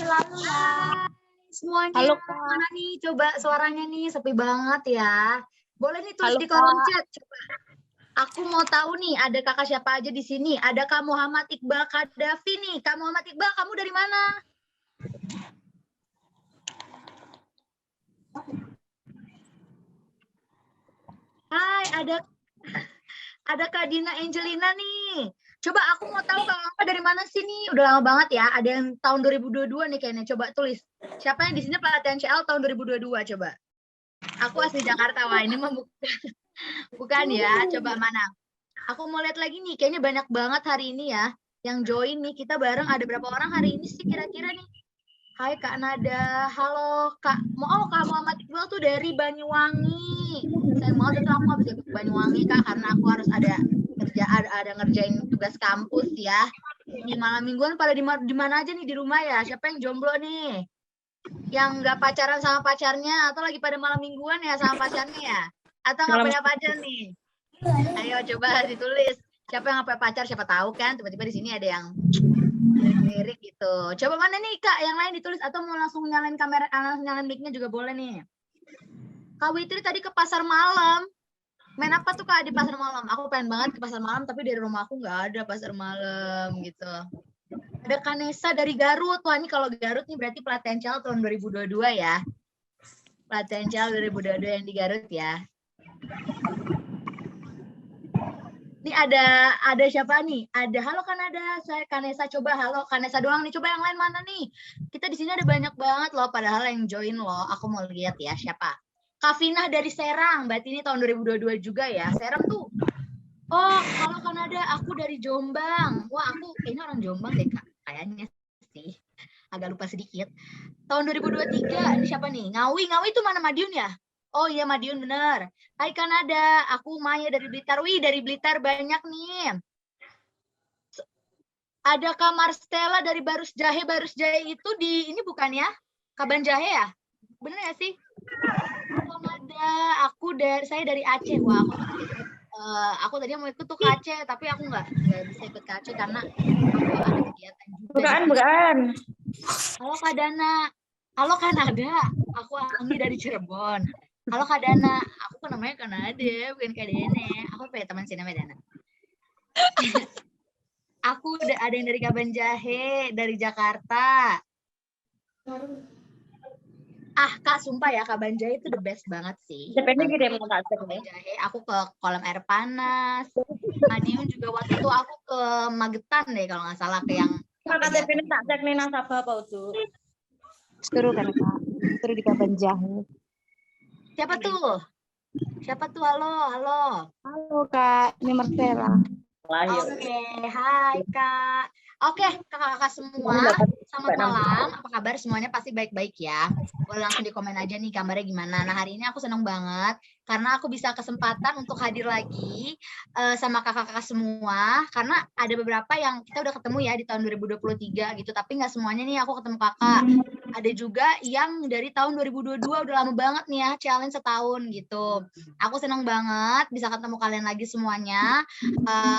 selalu ya. Semuanya. Halo, Mana nih? Coba suaranya nih sepi banget ya. Boleh nih tulis Halo, di kolom Kak. chat. Coba. Aku mau tahu nih, ada kakak siapa aja di sini? Ada Kak Muhammad Iqbal Kadafi nih. Kak Muhammad Iqbal, kamu dari mana? Hai, ada Kak Dina Angelina nih. Coba aku mau tahu kakak dari mana sih nih? Udah lama banget ya. Ada yang tahun 2022 nih kayaknya. Coba tulis. Siapa yang di sini pelatihan CL tahun 2022 coba. Aku asli Jakarta. Wah, ini mah bukan ya. Coba mana? Aku mau lihat lagi nih. Kayaknya banyak banget hari ini ya yang join nih. Kita bareng ada berapa orang hari ini sih kira-kira nih? Hai Kak Nada. Halo Kak. Kak Muhammad Iqbal tuh dari Banyuwangi. Sayang banget itu aku nggak bisa ikut Banyuwangi Kak karena aku harus ada ngerjain tugas kampus ya. Ini malam mingguan pada di mana aja nih di rumah ya? Siapa yang jomblo nih? Yang nggak pacaran sama pacarnya atau lagi pada malam mingguan ya sama pacarnya ya? Atau nggak punya pacar nih? Ayo coba ditulis. Siapa yang nggak punya pacar? Siapa tahu kan tiba-tiba di sini ada yang lirik gitu. Coba mana nih Kak yang lain ditulis atau mau langsung nyalain kamera, nyalain mic-nya juga boleh nih. Kak Witri tadi ke pasar malam. Main apa tuh Kak di pasar malam? Aku pengen banget ke pasar malam tapi dari rumah aku nggak ada pasar malam gitu. Ada Kanesa dari Garut. Wah ini kalau Garut nih berarti pelatihan CL tahun 2022 ya. Pelatihan CL 2022 yang di Garut ya. Ini ada siapa nih? Ada halo Kanada, saya Kanesa. Coba halo Kanesa doang nih. Coba yang lain mana nih? Kita di sini ada banyak banget loh padahal yang join loh. Aku mau lihat ya siapa. Kavinah dari Serang. Berarti ini tahun 2022 juga ya. Serang tuh. Oh, halo Kanada, aku dari Jombang. Wah, aku kayaknya orang Jombang deh, Kak. Kayaknya sih. Agak lupa sedikit. Tahun 2023, ini siapa nih? Ngawi itu mana Madiun ya? Oh iya Madiun bener. Hai Kanada, aku Maya dari Blitar. Wih dari Blitar banyak nih. Ada Kak Marstella dari Barus Jahe. Barus Jahe itu di ini bukan ya? Kaban Jahe ya? Bener ya sih? Kanada, saya dari Aceh. Wah aku tadi mau ikut tuh ke Aceh, tapi aku nggak bisa ikut ke Aceh karena aku ada kegiatan juga. Bukan. Halo Kak Dana. Halo Kanada. Aku Anggi dari Cirebon. Halo Kak Dana. Aku kan namanya Kanada, bukan Kak Dene. Aku punya teman sih namanya Dana. Aku ada yang dari Kaban Jahe, dari Jakarta. Kak, sumpah ya, Kaban Jahe itu the best banget sih. Kaban Jahe, aku ke kolam air panas. Madiun juga waktu itu aku ke Magetan deh, kalau nggak salah, ke yang KTP ini tak cek nih nasabah apa itu? Seru kan Kak? Seru di Kaban Jahe. Siapa tuh? Halo. Halo Kak, ini Marcella. Oke, hai Kak. Oke, kakak-kakak semua, selamat malam. Apa kabar semuanya? Pasti baik-baik ya. Boleh langsung di komen aja nih kabarnya gimana. Nah hari ini aku senang banget karena aku bisa kesempatan untuk hadir lagi sama kakak-kakak semua. Karena ada beberapa yang kita udah ketemu ya di tahun 2023 gitu. Tapi nggak semuanya nih aku ketemu kakak. Ada juga yang dari tahun 2022 udah lama banget nih ya, challenge setahun gitu. Aku senang banget bisa ketemu kalian lagi semuanya.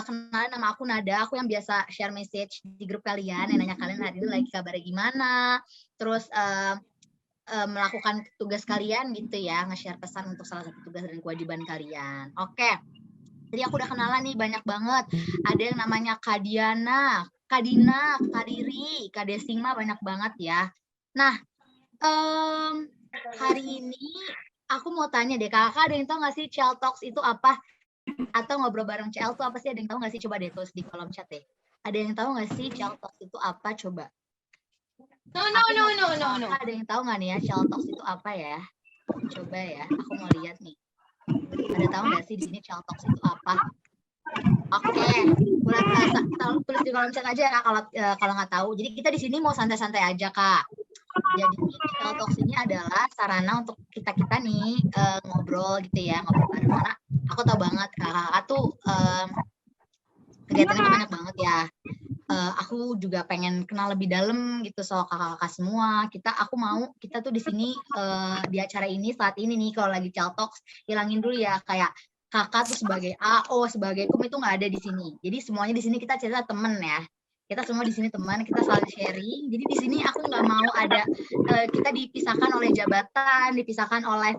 Kenalin nama aku Nada, aku yang biasa share message di grup kalian yang nanya kalian hari ini lagi kabarnya gimana, terus melakukan tugas kalian gitu ya, nge-share pesan untuk salah satu tugas dan kewajiban kalian. Oke, jadi aku udah kenalan nih banyak banget. Ada yang namanya Kadiana, Kadina, Kariri, Kadesima, banyak banget ya. Nah, hari ini aku mau tanya deh, kakak ada yang tahu nggak sih CL Talks itu apa? Atau ngobrol bareng CL itu apa sih? Ada yang tahu nggak sih? Coba deh tulis di kolom chat deh. Ada yang tahu nggak sih CL Talks itu apa? Coba. No. Ada yang tahu nggak nih ya CL Talks itu apa ya? Coba ya, aku mau lihat nih. Ada tahu nggak sih di sini CL Talks itu apa? Oke, tulis di kolom chat aja ya kalau nggak tahu. Jadi kita di sini mau santai-santai aja Kak. Jadi CL Talks ini adalah sarana untuk kita nih ngobrol gitu ya, ngobrol bareng. Karena aku tahu banget kakak tuh kegiatannya tuh banyak banget ya. Aku juga pengen kenal lebih dalam gitu soal kakak-kakak semua. Kita tuh di sini di acara ini saat ini nih kalau lagi CL Talks hilangin dulu ya kayak kakak tuh sebagai AO, sebagai kum itu nggak ada di sini. Jadi semuanya di sini kita cerita temen ya. Kita semua di sini teman, kita saling sharing. Jadi di sini aku nggak mau ada kita dipisahkan oleh jabatan, dipisahkan oleh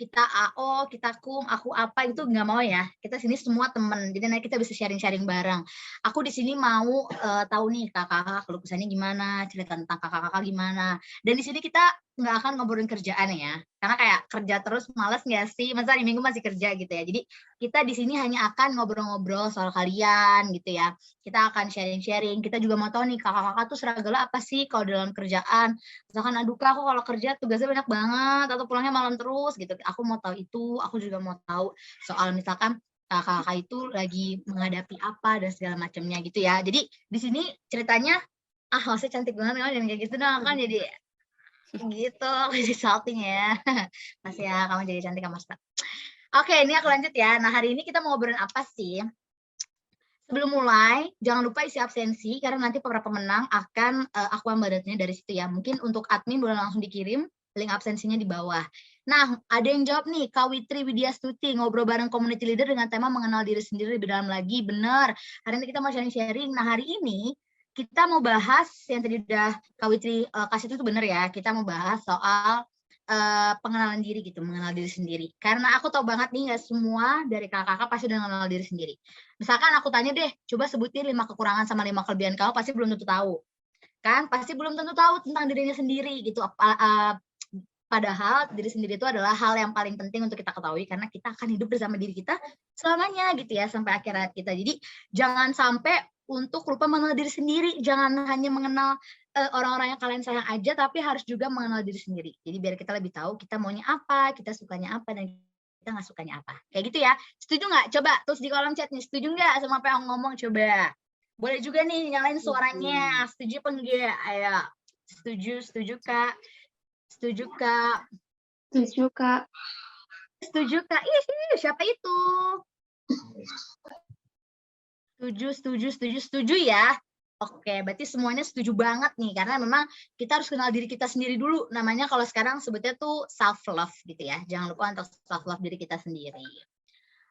kita AO, kita KUM, aku apa itu nggak mau ya. Kita sini semua teman. Jadi nanti kita bisa sharing-sharing bareng. Aku di sini mau tahu nih kakak-kakak keluh kesahnya gimana, cerita tentang kakak-kakak gimana. Dan di sini kita nggak akan ngobrolin kerjaan ya. Karena kayak kerja terus males nggak sih? Masa di minggu masih kerja gitu ya. Jadi kita di sini hanya akan ngobrol-ngobrol soal kalian gitu ya. Kita akan sharing-sharing. Kita juga mau tahu nih kakak-kakak tuh struggle apa sih kalau dalam kerjaan. Misalkan aduh kak aku kalau kerja tugasnya banyak banget atau pulangnya malam terus gitu. Aku mau tahu itu, aku juga mau tahu soal misalkan kakak-kakak itu lagi menghadapi apa dan segala macamnya gitu ya. Jadi di sini ceritanya hostnya cantik banget kan dan kayak gitu dong kan jadi gitu jadi salting ya. Masih ya kamu jadi cantik sama Mas. Oke, ini aku lanjut ya. Nah, hari ini kita mau ngobrolin apa sih? Sebelum mulai, jangan lupa isi absensi karena nanti para pemenang akan aku ambil datanya dari situ ya. Mungkin untuk admin boleh langsung dikirim link absensinya di bawah. Nah, ada yang jawab nih, Kak Witri Widya Stuti, ngobrol bareng community leader dengan tema mengenal diri sendiri lebih dalam lagi. Benar. Hari ini kita mau sharing-sharing. Nah, hari ini kita mau bahas yang tadi udah Kak Witri kasih itu benar ya. Kita mau bahas soal pengenalan diri gitu, mengenal diri sendiri. Karena aku tahu banget nih nggak semua dari kakak-kakak pasti udah mengenal diri sendiri. Misalkan aku tanya deh, coba sebutin 5 kekurangan sama 5 kelebihan kamu, pasti belum tentu tahu. Kan? Pasti belum tentu tahu tentang dirinya sendiri gitu. Padahal diri sendiri itu adalah hal yang paling penting untuk kita ketahui karena kita akan hidup bersama diri kita selamanya gitu ya sampai akhir hayat kita. Jadi jangan sampai untuk lupa mengenal diri sendiri, jangan hanya mengenal orang-orang yang kalian sayang aja, tapi harus juga mengenal diri sendiri. Jadi biar kita lebih tahu kita maunya apa, kita sukanya apa, dan kita nggak sukanya apa. Kayak gitu ya. Setuju nggak? Coba tulis di kolom chat nih. Setuju nggak sama apa yang aku ngomong? Coba. Boleh juga nih nyalain suaranya. Setuju apa enggak? Ayo. Setuju Kak. Setuju Kak. Setuju, Kak. Setuju Kak. Ih, siapa itu? Setuju ya. Oke, berarti semuanya setuju banget nih karena memang kita harus kenal diri kita sendiri dulu. Namanya kalau sekarang sebutnya tuh self love gitu ya. Jangan lupa untuk self love diri kita sendiri.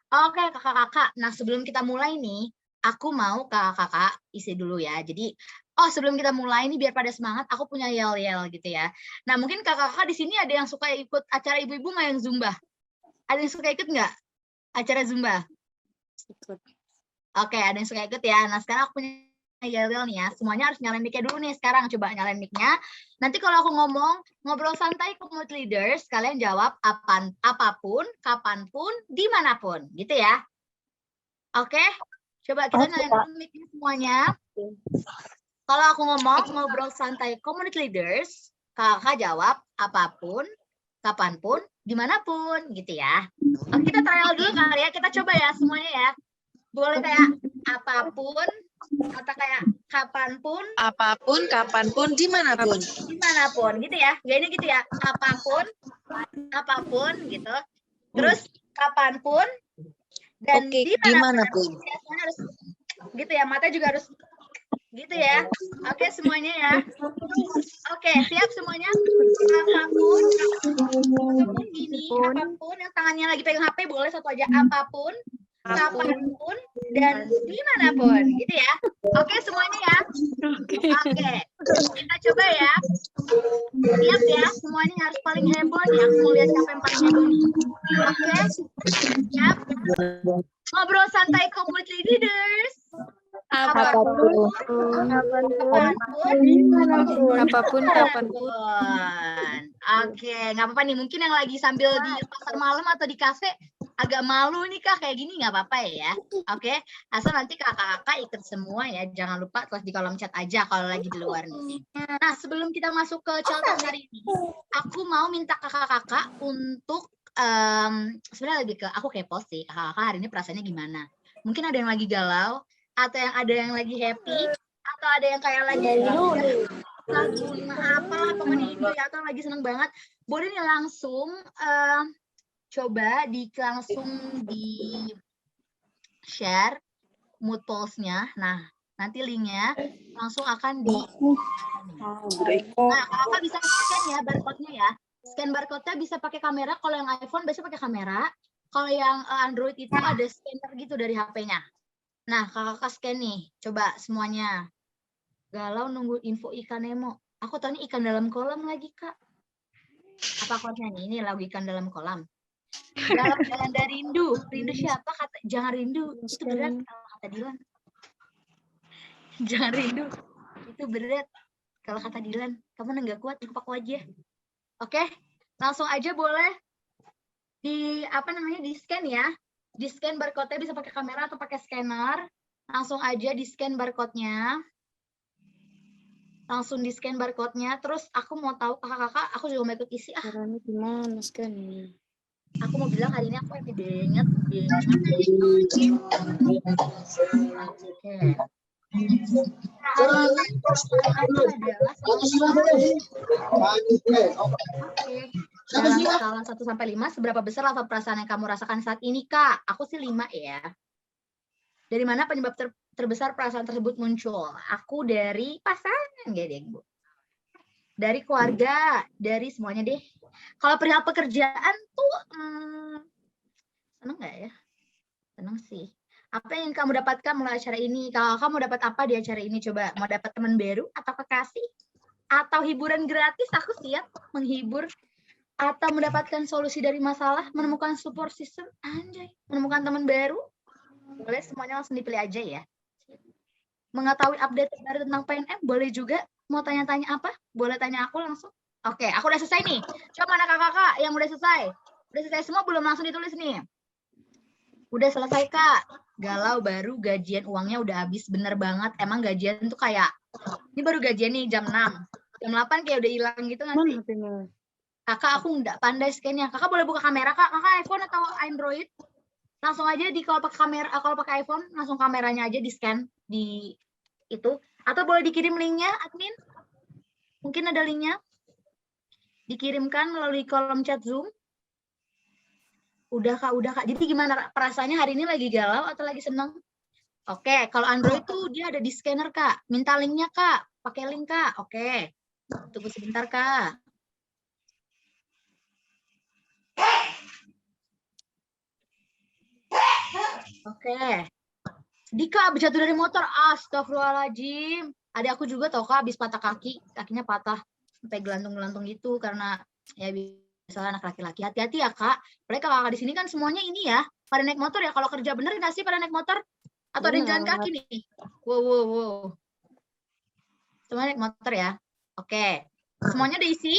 Oke, kakak-kakak. Nah, sebelum kita mulai nih, aku mau kakak-kakak isi dulu ya. Jadi, sebelum kita mulai nih biar pada semangat, aku punya yel-yel gitu ya. Nah, mungkin kakak-kakak di sini ada yang suka ikut acara ibu-ibu nggak yang Zumba? Ada yang suka ikut nggak acara Zumba? Ikut. Oke, ada yang suka ikut ya. Nah, sekarang aku punya yel-yel nih ya. Semuanya harus nyalain mic-nya dulu nih sekarang. Coba nyalain mic-nya. Nanti kalau aku ngomong, ngobrol santai community leaders, kalian jawab apapun, kapanpun, dimanapun. Gitu ya. Oke? Coba kita nyalain mic-nya semuanya. Kalau aku ngomong, ngobrol santai community leaders, kakak jawab apapun, kapanpun, dimanapun. Gitu ya. Oke, kita trial dulu kali ya. Kita coba ya semuanya ya. Boleh kayak apapun atau kayak kapanpun, dimanapun. gitu ya. Gayanya gitu ya. Apapun gitu. Terus kapanpun dan dimanapun. Biasanya harus gitu ya. Mata juga harus gitu ya. Oke semuanya ya. Oke siap semuanya. Apapun gini, apapun yang tangannya lagi pegang HP boleh satu aja. Apapun, kapanpun dan dimanapun gitu ya. Oke semuanya ya. Oke. Kita coba ya. Siap ya. Semuanya harus paling heboh nih. Aku mau lihat siapa yang paling heboh nih. Oke. Siap. Ngobrol santai community leaders. Apapun, kapanpun. Oke, nggak apa-apa nih. Mungkin yang lagi sambil di pasar malam atau di kafe agak malu nih kak kayak gini nggak apa-apa ya. Oke, asal nanti kakak-kakak ikut semua ya. Jangan lupa tulis di kolom chat aja kalau lagi di luar nih. Nah, sebelum kita masuk ke contoh hari ini, aku mau minta kakak-kakak untuk sebenarnya lebih ke aku kepo sih kakak-kakak hari ini perasaannya gimana. Mungkin ada yang lagi galau, atau yang ada yang lagi happy, atau ada yang kayak lagi lagu apalah pokoknya itu ya, atau lagi seneng banget. Boleh nih langsung coba langsung di share mood pulse-nya. Nah, nanti linknya langsung akan di nah, kakak bisa scan ya barcode-nya ya. Scan barcode-nya bisa pakai kamera. Kalau yang iPhone biasanya pakai kamera. Kalau yang Android itu ada scanner gitu dari HP-nya. Nah, kakak scan nih. Coba semuanya. Galau nunggu info ikan Nemo. Aku tahu nih ikan dalam kolam lagi, Kak. Apa kodenya nih? Ini lagu ikan dalam kolam. Galau melanda rindu. Rindu siapa? Kata, jangan rindu. Itu berat kalau kata Dilan. Jangan rindu. Itu berat. Kalau kata Dilan, kamu nggak kuat, ikut aku aja. Oke, langsung aja boleh di di scan ya. Di scan barcode-nya bisa pakai kamera atau pakai scanner. Langsung aja di scan barcode-nya. Langsung di scan barcode-nya. Terus aku mau tahu kakak-kakak, aku juga mau ikut isi. Caranya gimana scan-nya? Aku mau bilang hari ini aku happy banget. Oke. Hari ini adalah dalam skala 1 sampai 5, seberapa besar level perasaan yang kamu rasakan saat ini, Kak? Aku sih 5 ya. Dari mana penyebab terbesar perasaan tersebut muncul? Aku dari pasangan, gak deh, Bu. Dari keluarga, dari semuanya deh. Kalau perihal pekerjaan tuh, seneng nggak ya? Seneng sih. Apa yang kamu dapatkan melalui acara ini? Kalau kamu dapat apa di acara ini? Coba, mau dapat teman baru atau kekasih? Atau hiburan gratis? Aku siap menghibur. Atau mendapatkan solusi dari masalah? Menemukan support system? Anjay. Menemukan teman baru? Boleh semuanya langsung dipilih aja ya. Mengetahui update baru tentang PNM? Boleh juga. Mau tanya-tanya apa? Boleh tanya aku langsung. Oke, aku udah selesai nih. Coba mana kakak-kakak yang udah selesai? Udah selesai semua belum? Langsung ditulis nih. Udah selesai, Kak. Galau baru gajian uangnya udah habis. Bener banget. Emang gajian tuh kayak, ini baru gajian nih jam 6. Jam 8 kayak udah hilang gitu nggak sih? Kakak, aku nggak pandai scan-nya. Kakak boleh buka kamera, Kak. Kakak iPhone atau Android? Langsung aja kalau pakai kamera, kalau pakai iPhone, langsung kameranya aja di-scan di itu. Atau boleh dikirim linknya, admin? Mungkin ada linknya? Dikirimkan melalui kolom chat Zoom. Udah Kak. Jadi gimana perasaannya hari ini, lagi galau atau lagi seneng? Oke, kalau Android tuh dia ada di scanner, Kak. Minta linknya, Kak. Pakai link, Kak. Oke. Tunggu sebentar, Kak. Oke. Dika habis jatuh dari motor. Astagfirullahaladzim. Adik aku juga tau, Kak, habis patah kaki. Kakinya patah. Sampai gelantung-gelantung gitu. Karena ya biasa anak laki-laki. Hati-hati ya, Kak. Apalagi kakak di sini kan semuanya ini ya. Pada naik motor ya. Kalau kerja bener nggak sih pada naik motor? Atau ada yang jalan kaki nih? Wow. Semua naik motor ya. Oke. Semuanya udah isi?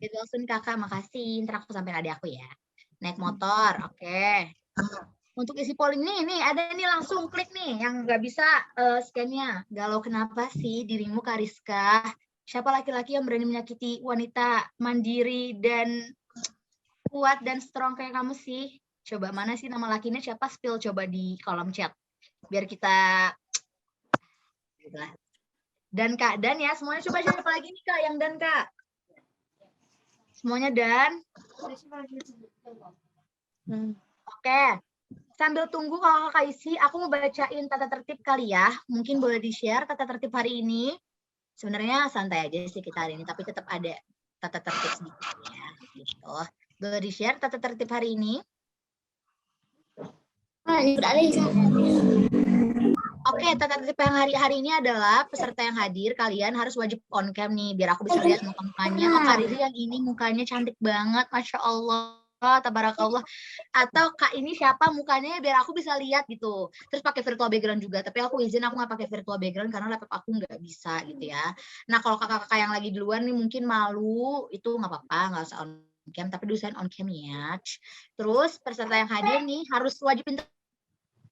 Itu langsung kakak, makasih. Ntar aku sampai adik aku ya. Naik motor, oke. Untuk isi polling nih ada nih, langsung klik nih. Yang nggak bisa scan-nya. Galau kenapa sih dirimu, Kariska? Siapa laki-laki yang berani menyakiti wanita mandiri dan kuat dan strong kayak kamu sih? Coba mana sih nama lakinya siapa? Spill coba di kolom chat. Biar kita... Dan Kak, Dan ya. Semuanya coba siapa lagi nih, Kak? Yang Dan, Kak. Semuanya Dan. Oke. Sambil tunggu kalau kakak isi, aku mau bacain tata tertib kali ya. Mungkin boleh di-share tata tertib hari ini. Sebenarnya santai aja sih kita hari ini, tapi tetap ada tata tertib sedikit ya. Gitu. Boleh di-share tata tertib hari ini? Oke, tata tertib yang hari ini adalah peserta yang hadir, kalian harus wajib on cam nih, biar aku bisa lihat muka-mukanya. Oh, Kak Riri yang ini mukanya cantik banget, Masya Allah, tabarakallah. Atau Kak ini siapa mukanya, biar aku bisa lihat gitu. Terus pakai virtual background juga, tapi aku izin aku nggak pakai virtual background karena laptop aku nggak bisa gitu ya. Nah, kalau kakak-kakak yang lagi di luar nih mungkin malu, itu nggak apa-apa, nggak usah on cam, tapi desain on cam ya. Terus peserta yang hadir nih harus wajib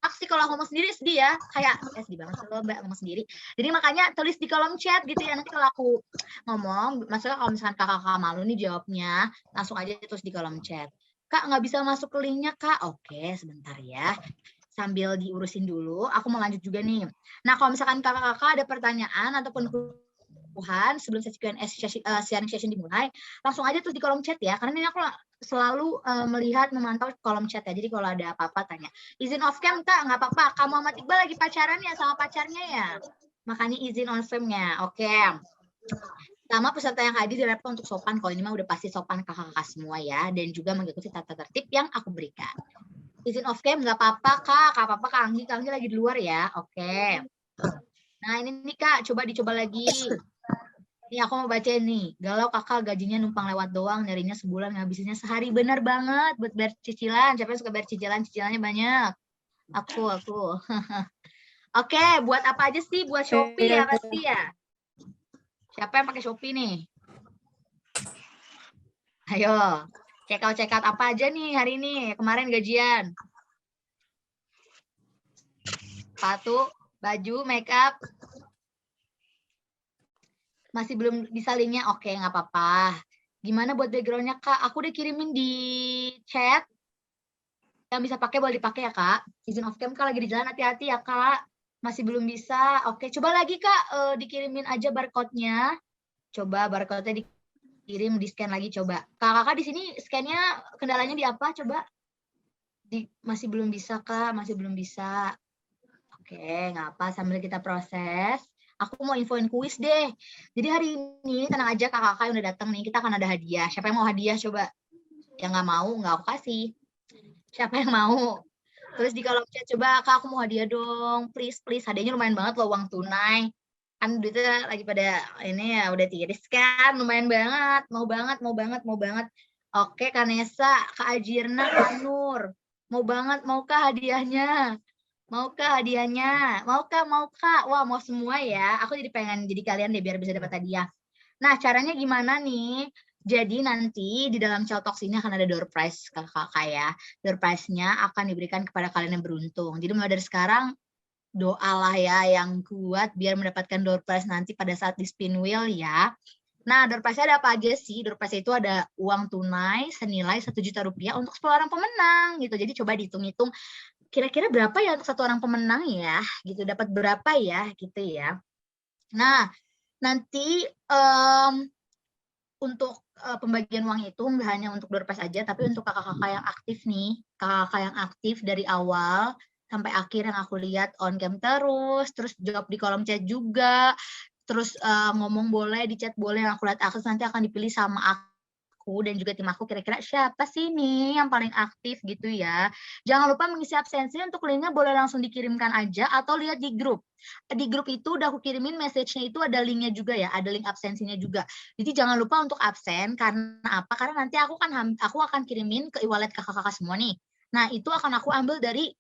aksi. Kalau ngomong sendiri sedih ya, kayak sedih banget sih lo Mbak ngomong sendiri. Jadi makanya tulis di kolom chat gitu ya, nanti kalau aku ngomong, maksudnya kalau misalkan kakak malu nih jawabnya, langsung aja tulis di kolom chat. Kak nggak bisa masuk ke linknya, Kak? Oke, sebentar ya. Sambil diurusin dulu, aku mau lanjut juga nih. Nah, kalau misalkan kakak-kakak ada pertanyaan ataupun keluhan sebelum sesi Q&A sharing session dimulai, langsung aja tulis di kolom chat ya, karena ini aku selalu melihat, memantau kolom chat ya. Jadi kalau ada apa-apa tanya. Izin off cam, Kak? Nggak apa-apa. Kamu sama Iqbal lagi pacaran ya sama pacarnya ya? Makanya izin on cam-nya. Oke. Sama peserta yang hadir diharapkan untuk sopan. Kalau ini mah udah pasti sopan kakak-kakak semua ya. Dan juga mengikuti tata tertib yang aku berikan. Izin off cam nggak apa-apa Kak. Nggak apa-apa Kak Anggi. Kak Anggi lagi di luar ya. Oke. Nah ini nih Kak, coba dicoba lagi. Nih aku mau baca nih. Galau kakak gajinya numpang lewat doang, nyarinya sebulan ngabisinnya sehari. Bener banget buat bayar cicilan. Siapa yang suka bayar cicilan? Cicilannya banyak. Aku. Oke, buat apa aja sih? Buat Shopee ya pasti ya. Siapa yang pakai Shopee nih? Ayo, check out apa aja nih hari ini? Kemarin gajian. Sepatu, baju, makeup. Masih belum bisa linknya? Oke, nggak apa-apa. Gimana buat backgroundnya Kak? Aku udah kirimin di chat. Yang bisa pakai boleh dipakai ya Kak. Izin off cam Kak lagi di jalan, hati-hati ya Kak. Masih belum bisa. Oke, coba lagi Kak dikirimin aja barcode-nya. Coba barcode-nya dikirim, di-scan lagi coba. Kakak di sini scan-nya kendalanya di apa? Coba. Masih belum bisa Kak, masih belum bisa. Oke, nggak apa, sambil kita proses. Aku mau infoin kuis deh. Jadi hari ini tenang aja kakak-kakak yang udah datang nih, kita akan ada hadiah. Siapa yang mau hadiah coba? Yang nggak mau, nggak aku kasih. Siapa yang mau? Terus di kolom chat, coba kak aku mau hadiah dong, please. Hadiahnya lumayan banget loh, uang tunai. Kan duitnya lagi pada ini ya udah tiris kan, lumayan banget. Mau banget. Oke, Kanesa, Kak Ajirna, Kak Nur. Mau kah hadiahnya? Mau kak? Wah, mau semua ya. Aku jadi pengen jadi kalian deh biar bisa dapat hadiah. Nah, caranya gimana nih? Jadi nanti di dalam Celtox ini akan ada door prize kakak-kakak ya. Door prize-nya akan diberikan kepada kalian yang beruntung. Jadi mulai dari sekarang doalah ya yang kuat biar mendapatkan door prize nanti pada saat di spin wheel ya. Nah, door prize-nya ada apa aja sih? Door prize itu ada uang tunai senilai 1 juta rupiah untuk 10 orang pemenang gitu. Jadi coba dihitung-hitung kira-kira berapa ya untuk 1 orang pemenang ya gitu, dapat berapa ya gitu ya. Nah nanti untuk pembagian uang itu nggak hanya untuk door prize aja, tapi untuk kakak-kakak yang aktif nih, kakak-kakak yang aktif dari awal sampai akhir yang aku lihat on cam terus jawab di kolom chat juga, terus ngomong boleh di chat boleh, yang aku lihat akses nanti akan dipilih sama aku dan juga tim aku kira-kira siapa sih nih yang paling aktif gitu ya. Jangan lupa mengisi absensi, untuk linknya boleh langsung dikirimkan aja atau lihat di grup. Di grup itu udah aku kirimin message-nya, itu ada linknya juga ya, ada link absensinya juga. Jadi jangan lupa untuk absen, karena apa? Karena nanti aku akan kirimin ke e-wallet kakak-kakak semua nih. Nah, itu akan aku ambil dari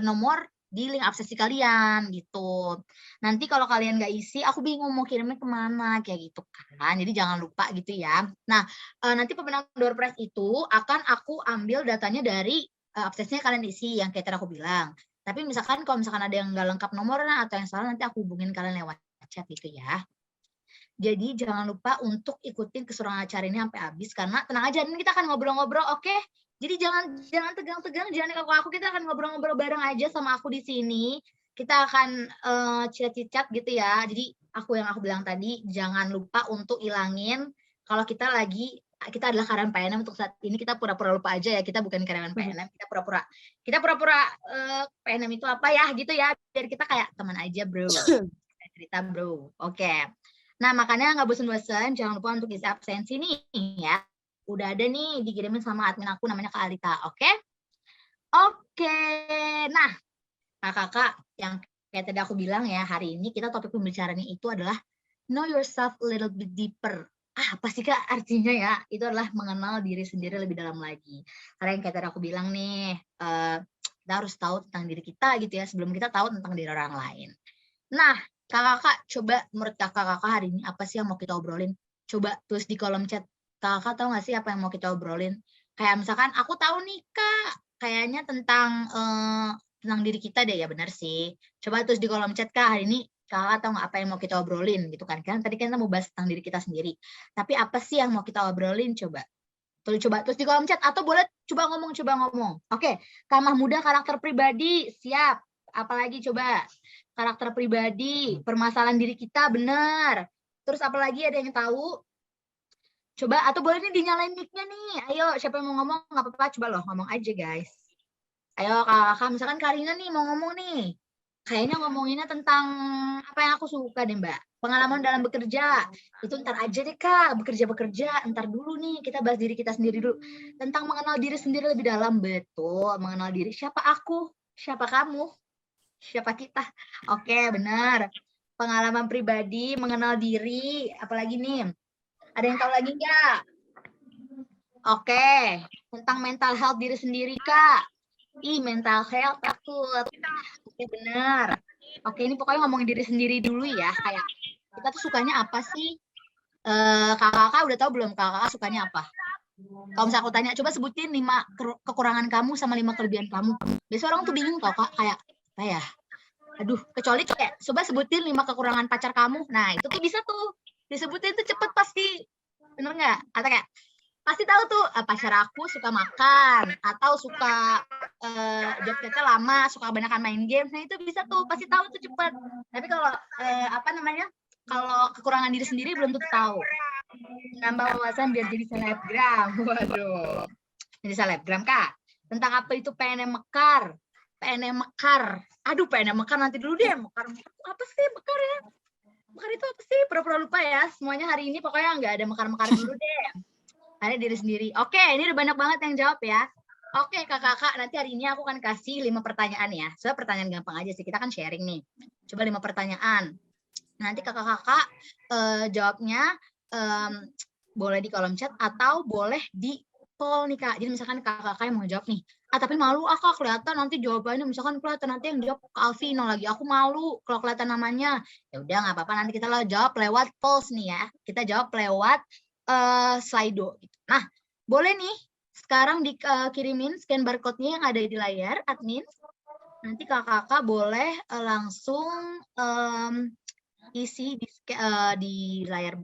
nomor di link absensi kalian gitu. Nanti kalau kalian nggak isi, aku bingung mau kirimnya kemana kayak gitu kan. Jadi jangan lupa gitu ya. Nah, nanti pemenang door prize itu akan aku ambil datanya dari absensinya kalian isi yang kayak tadi aku bilang. Tapi misalkan kalau misalkan ada yang nggak lengkap nomornya atau yang salah, nanti aku hubungin kalian lewat chat gitu ya. Jadi jangan lupa untuk ikutin keseruan acara ini sampai habis, karena tenang aja, ini kita akan ngobrol-ngobrol, oke? Jadi jangan tegang-tegang, jangan kaku aku, kita akan ngobrol-ngobrol bareng aja sama aku di sini. Kita akan chat-chat gitu ya. Jadi aku bilang tadi, jangan lupa untuk ilangin kalau kita adalah karyawan PNM untuk saat ini, kita pura-pura lupa aja ya, kita bukan karyawan PNM, kita pura-pura PNM itu apa ya gitu ya, biar kita kayak teman aja bro, cerita bro, oke. Nah, makanya nggak bosan-bosan, jangan lupa untuk isi absensi nih ya. Udah ada nih dikirimin sama admin aku namanya Kak Alita, oke? Oke. Nah, kakak-kakak yang kayak tadi aku bilang ya, hari ini kita topik pembicaraannya itu adalah know yourself a little bit deeper. Apa sih Kak artinya ya? Itu adalah mengenal diri sendiri lebih dalam lagi. Karena yang kayak tadi aku bilang nih, kita harus tahu tentang diri kita gitu ya, sebelum kita tahu tentang diri orang lain. Nah, kakak-kakak, coba menurut kakak-kakak hari ini apa sih yang mau kita obrolin? Coba tulis di kolom chat. Kakak tahu nggak sih apa yang mau kita obrolin? Kayak misalkan, aku tahu nih Kak, kayaknya tentang diri kita deh, ya benar sih. Coba tulis di kolom chat Kak, hari ini kakak tahu nggak apa yang mau kita obrolin gitu kan? Kan tadi kita mau bahas tentang diri kita sendiri. Tapi apa sih yang mau kita obrolin? Coba terus di kolom chat, atau boleh coba ngomong. Oke, Kak Mahmuda karakter pribadi, siap. Apalagi coba karakter pribadi, permasalahan diri kita, benar. Terus apalagi ada yang tahu? Coba, atau boleh nih dinyalain mic-nya nih. Ayo, siapa yang mau ngomong? Nggak apa-apa, coba loh ngomong aja guys. Ayo kakak, misalkan Karina nih mau ngomong nih. Kayaknya ngomonginnya tentang apa yang aku suka deh, Mbak. Pengalaman dalam bekerja. Itu ntar aja deh, Kak. Bekerja-bekerja. Ntar dulu nih, kita bahas diri kita sendiri dulu. Tentang mengenal diri sendiri lebih dalam. Betul, mengenal diri. Siapa aku? Siapa kamu? Siapa kita? Oke, benar. Pengalaman pribadi, mengenal diri. Apalagi nih? Ada yang tahu lagi nggak? Oke, tentang mental health diri sendiri, Kak. Mental health takut. Oke, benar. Oke, ini pokoknya ngomongin diri sendiri dulu ya. Kayak kita tuh sukanya apa sih? Kakak udah tahu belum kakak sukanya apa? Kalau misalnya aku tanya, coba sebutin 5 kekurangan kamu sama 5 kelebihan kamu. Biasanya orang tuh bingung tau, Kak. Kayak, apa ya? Aduh, kecuali kayak, coba sebutin 5 kekurangan pacar kamu. Nah, itu tuh bisa tuh. Disebutin tuh cepet pasti. Bener nggak? Atau kayak, pasti tahu tuh pacar aku suka makan atau suka jogetnya lama, suka kebanyakan main game. Nah itu bisa tuh pasti tahu tuh cepat. Tapi kalau apa namanya, kalau kekurangan diri sendiri belum tentu tahu. Nambah wawasan biar jadi selebgram. Waduh, jadi selebgram, Kak. Tentang apa itu PNM Mekar? PNM Mekar. Aduh, PNM Mekar nanti dulu deh. Mekar apa sih Mekar ya? Mekar itu apa sih? Pura-pura lupa ya. Semuanya hari ini pokoknya nggak ada mekar-mekar dulu deh. Ada diri sendiri. Oke, ini udah banyak banget yang jawab ya. Oke, kakak-kakak, nanti hari ini aku akan kasih 5 pertanyaan ya. Soalnya pertanyaan gampang aja sih, kita kan sharing nih. Coba 5 pertanyaan. Nanti kakak-kakak jawabnya boleh di kolom chat atau boleh di call nih, Kak. Jadi misalkan kakak-kakak yang mau jawab nih, tapi malu Kak, kelihatan nanti jawabannya, misalkan kelihatan nanti yang jawab Kak Alvino lagi, aku malu kalau kelihatan namanya. Ya udah nggak apa-apa, nanti kita jawab lewat polls nih ya. Kita jawab lewat Slido. Nah, boleh nih sekarang dikirimin scan barcode-nya yang ada di layar, admin. Nanti kakak-kakak boleh langsung isi di layar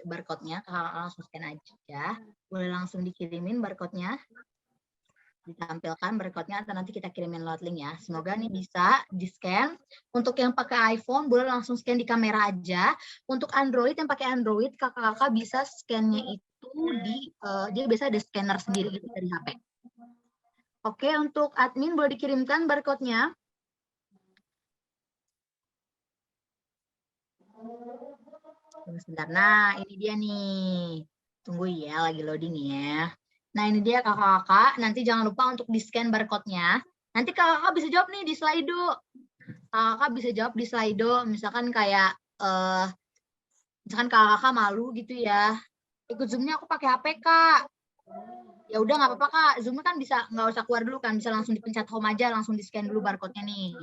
barcode-nya, kakak langsung scan aja. Boleh langsung dikirimin barcode-nya. Ditampilkan barcode-nya atau nanti kita kirimin lewat link ya. Semoga nih bisa di-scan. Untuk yang pakai iPhone boleh langsung scan di kamera aja. Untuk Android yang pakai Android, kakak-kakak bisa scan-nya itu dia biasa ada scanner sendiri gitu dari HP. Oke, untuk admin boleh dikirimkan barcode-nya. Sebentar. Nah, ini dia nih. Tunggu ya, lagi loading ya. Nah, ini dia kakak-kakak. Nanti jangan lupa untuk di-scan barcode-nya. Nanti kakak bisa jawab nih di Slido. Kakak bisa jawab di Slido. Misalkan kayak, misalkan kakak malu gitu ya. Ikut Zoom-nya aku pakai HP, Kak. Ya udah nggak apa-apa, Kak. Zoom-nya kan bisa nggak usah keluar dulu kan. Bisa langsung dipencet home aja, langsung di-scan dulu barcode-nya nih.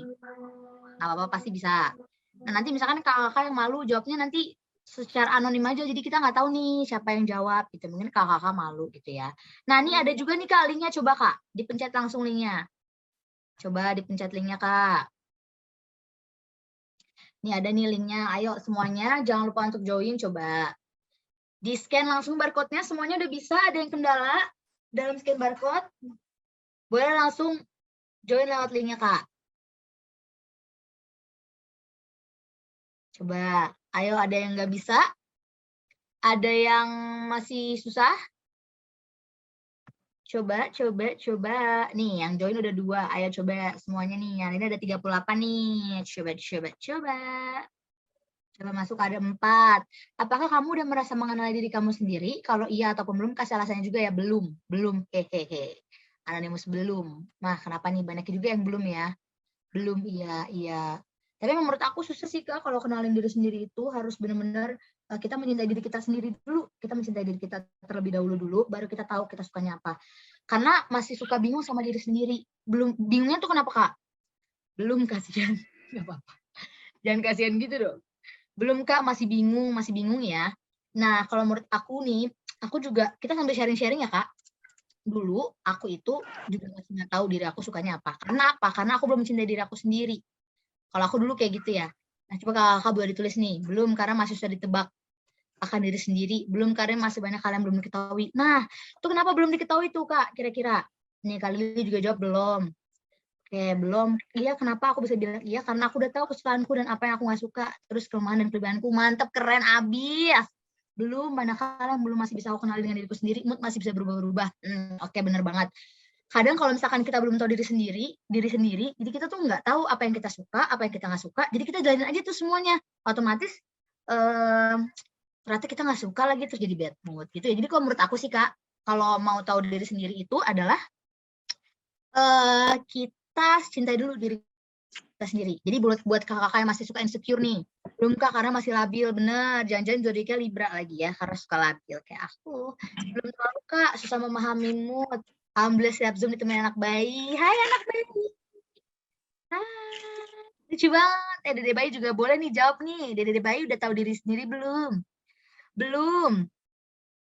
Nggak apa-apa, pasti bisa. Nah, nanti misalkan kakak yang malu jawabnya nanti secara anonim aja, jadi kita nggak tahu nih siapa yang jawab gitu. Mungkin kakak malu gitu ya. Nah, ini ada juga nih Kak linknya, coba Kak dipencet langsung linknya. Coba dipencet linknya Kak. Ini ada nih linknya, ayo semuanya jangan lupa untuk join, coba. Di scan langsung barcode-nya, semuanya udah bisa, ada yang kendala dalam scan barcode? Boleh langsung join lewat linknya Kak. Coba, ayo ada yang nggak bisa? Ada yang masih susah? Coba. Nih, yang join udah 2. Ayo coba semuanya nih. Yang ini ada 38 nih. Coba. Coba masuk ada 4. Apakah kamu udah merasa mengenali diri kamu sendiri? Kalau iya ataupun belum, kasih alasannya juga ya. Belum. Hehehe. Anonymous belum. Nah, kenapa nih? Banyak juga yang belum ya. Belum, iya. Tapi menurut aku susah sih Kak, kalau kenalin diri sendiri itu harus benar-benar kita mencintai diri kita sendiri dulu. Kita mencintai diri kita terlebih dahulu, baru kita tahu kita sukanya apa. Karena masih suka bingung sama diri sendiri. Belum bingungnya tuh kenapa Kak? Belum, kasihan. Nggak apa-apa. Jangan kasihan gitu dong. Belum Kak, masih bingung ya. Nah, kalau menurut aku nih, aku juga, kita sambil sharing-sharing ya Kak. Dulu aku itu juga masih nggak tahu diri aku sukanya apa. Karena apa? Karena aku belum mencintai diri aku sendiri. Kalau aku dulu kayak gitu ya. Nah, coba kakak boleh ditulis nih. Belum, karena masih susah ditebak akan diri sendiri. Belum, karena masih banyak hal yang belum diketahui. Nah, itu kenapa belum diketahui tuh, Kak? Kira-kira. Nih, kali ini juga jawab belum. Oke, belum. Iya, kenapa aku bisa bilang iya? Karena aku udah tahu kesukaanku dan apa yang aku nggak suka. Terus kelemahan dan kelebihanku. Mantap, keren, abis. Belum, banyak hal yang belum masih bisa aku kenali dengan diriku sendiri. Mood masih bisa berubah-ubah. Oke, bener banget. kadang kalau misalkan kita belum tahu diri sendiri, jadi kita tuh nggak tahu apa yang kita suka, apa yang kita nggak suka, jadi kita jalanin aja tuh semuanya, otomatis ternyata kita nggak suka lagi, terus jadi bad mood gitu ya. Jadi kalau menurut aku sih Kak, kalau mau tahu diri sendiri itu adalah kita cintai dulu diri kita sendiri. Jadi buat kakak-kakak yang masih suka insecure nih, belum Kak, karena masih labil, bener, jangan-jangan zodiaknya Libra lagi ya, karena suka labil kayak aku. Belum terlalu Kak, susah memahami mood. Alhamdulillah siap Zoom ditemenin anak bayi. Hai anak bayi. Hai. Lucu banget. Dede bayi juga boleh nih jawab nih. Dede bayi udah tahu diri sendiri belum? Belum.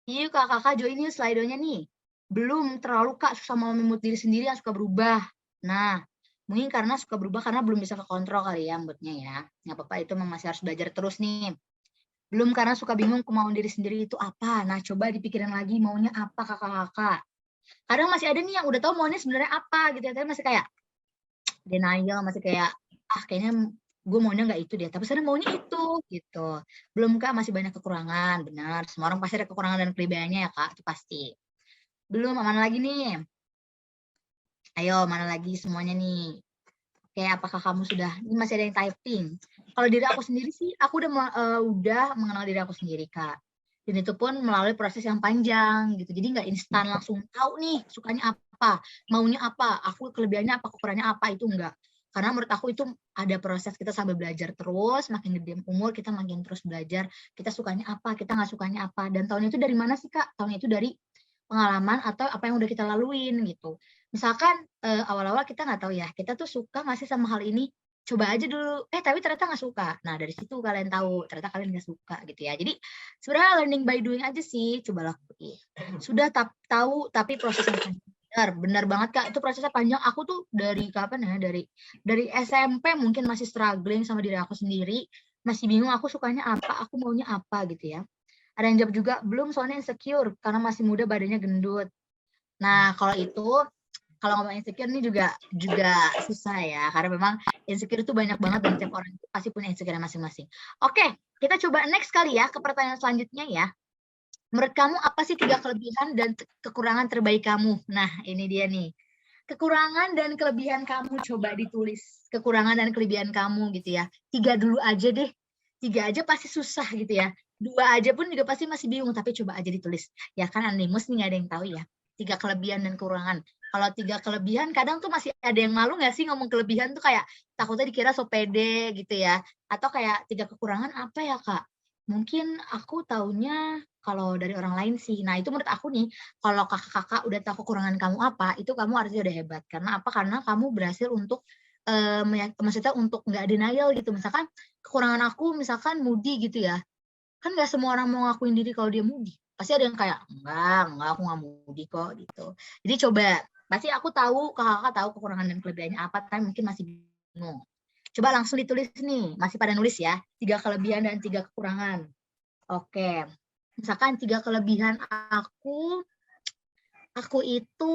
Yuk kakak-kakak join yuk slide-nya nih. Belum terlalu Kak, susah memahami mood diri sendiri yang suka berubah. Nah, mungkin karena suka berubah karena belum bisa kekontrol kali ya moodnya ya. Nggak apa-apa, itu memang masih harus belajar terus nih. Belum karena suka bingung kemauan diri sendiri itu apa. Nah, coba dipikirin lagi maunya apa kakak-kakak. Kadang masih ada nih yang udah tahu maunya sebenarnya apa gitu ya, tapi masih kayak denial, masih kayak kayaknya gue maunya nggak itu deh, tapi sebenarnya maunya itu gitu. Belum Kak, masih banyak kekurangan, benar. Semua orang pasti ada kekurangan dan kelebihannya ya Kak, itu pasti. Belum, mana lagi nih? Ayo, mana lagi semuanya nih? Oke, apakah kamu sudah, ini masih ada yang typing. Kalau diri aku sendiri sih, aku udah mengenal diri aku sendiri Kak. Dan itu pun melalui proses yang panjang gitu. Jadi nggak instan langsung tahu nih sukanya apa, maunya apa, aku kelebihannya apa, kekurangannya apa, itu enggak. Karena menurut aku itu ada proses kita sambil belajar terus, makin gede umur kita makin terus belajar, kita sukanya apa, kita nggak sukanya apa. Dan tahunnya itu dari mana sih Kak? Tahunnya itu dari pengalaman atau apa yang udah kita laluin gitu. Misalkan awal-awal kita nggak tahu ya, kita tuh suka nggak sih sama hal ini, coba aja dulu, tapi ternyata nggak suka. Nah dari situ kalian tahu, ternyata kalian nggak suka gitu ya. Jadi sebenarnya learning by doing aja sih, coba lakuin. Sudah tahu tapi prosesnya panjang. Benar banget Kak, itu prosesnya panjang. Aku tuh dari kapan ya, dari SMP mungkin masih struggling sama diri aku sendiri, masih bingung aku sukanya apa, aku maunya apa gitu ya. Ada yang jawab juga, belum soalnya insecure, karena masih muda badannya gendut. Nah, kalau ngomong insecure ini juga susah ya, karena memang insecure itu banyak banget dan setiap orang itu pasti punya insecure masing-masing. Oke, kita coba next kali ya ke pertanyaan selanjutnya ya. Menurut kamu apa sih 3 kelebihan dan kekurangan terbaik kamu? Nah, ini dia nih. Kekurangan dan kelebihan kamu coba ditulis. Kekurangan dan kelebihan kamu gitu ya. 3 dulu aja deh. 3 aja pasti susah gitu ya. 2 aja pun juga pasti masih bingung, tapi coba aja ditulis. Ya kan anonimus nih, nggak ada yang tahu ya. 3 kelebihan dan kekurangan. Kalau 3 kelebihan kadang tuh masih ada yang malu nggak sih ngomong kelebihan tuh, kayak takutnya dikira so pede gitu ya. Atau kayak 3 kekurangan apa ya Kak? Mungkin aku taunya kalau dari orang lain sih. Nah itu menurut aku nih, kalau kakak-kakak udah tahu kekurangan kamu apa, itu kamu harusnya udah hebat. Karena apa? Karena kamu berhasil untuk maksudnya untuk nggak denial gitu. Misalkan kekurangan aku misalkan moody gitu ya. Kan nggak semua orang mau ngakuin diri kalau dia moody. Pasti ada yang kayak, enggak, aku nggak moody kok gitu. Jadi coba, pasti aku tahu, kakak-kakak tahu kekurangan dan kelebihannya apa, tapi mungkin masih bingung. Coba langsung ditulis nih, masih pada nulis ya, 3 kelebihan dan 3 kekurangan. Oke, misalkan 3 kelebihan aku itu,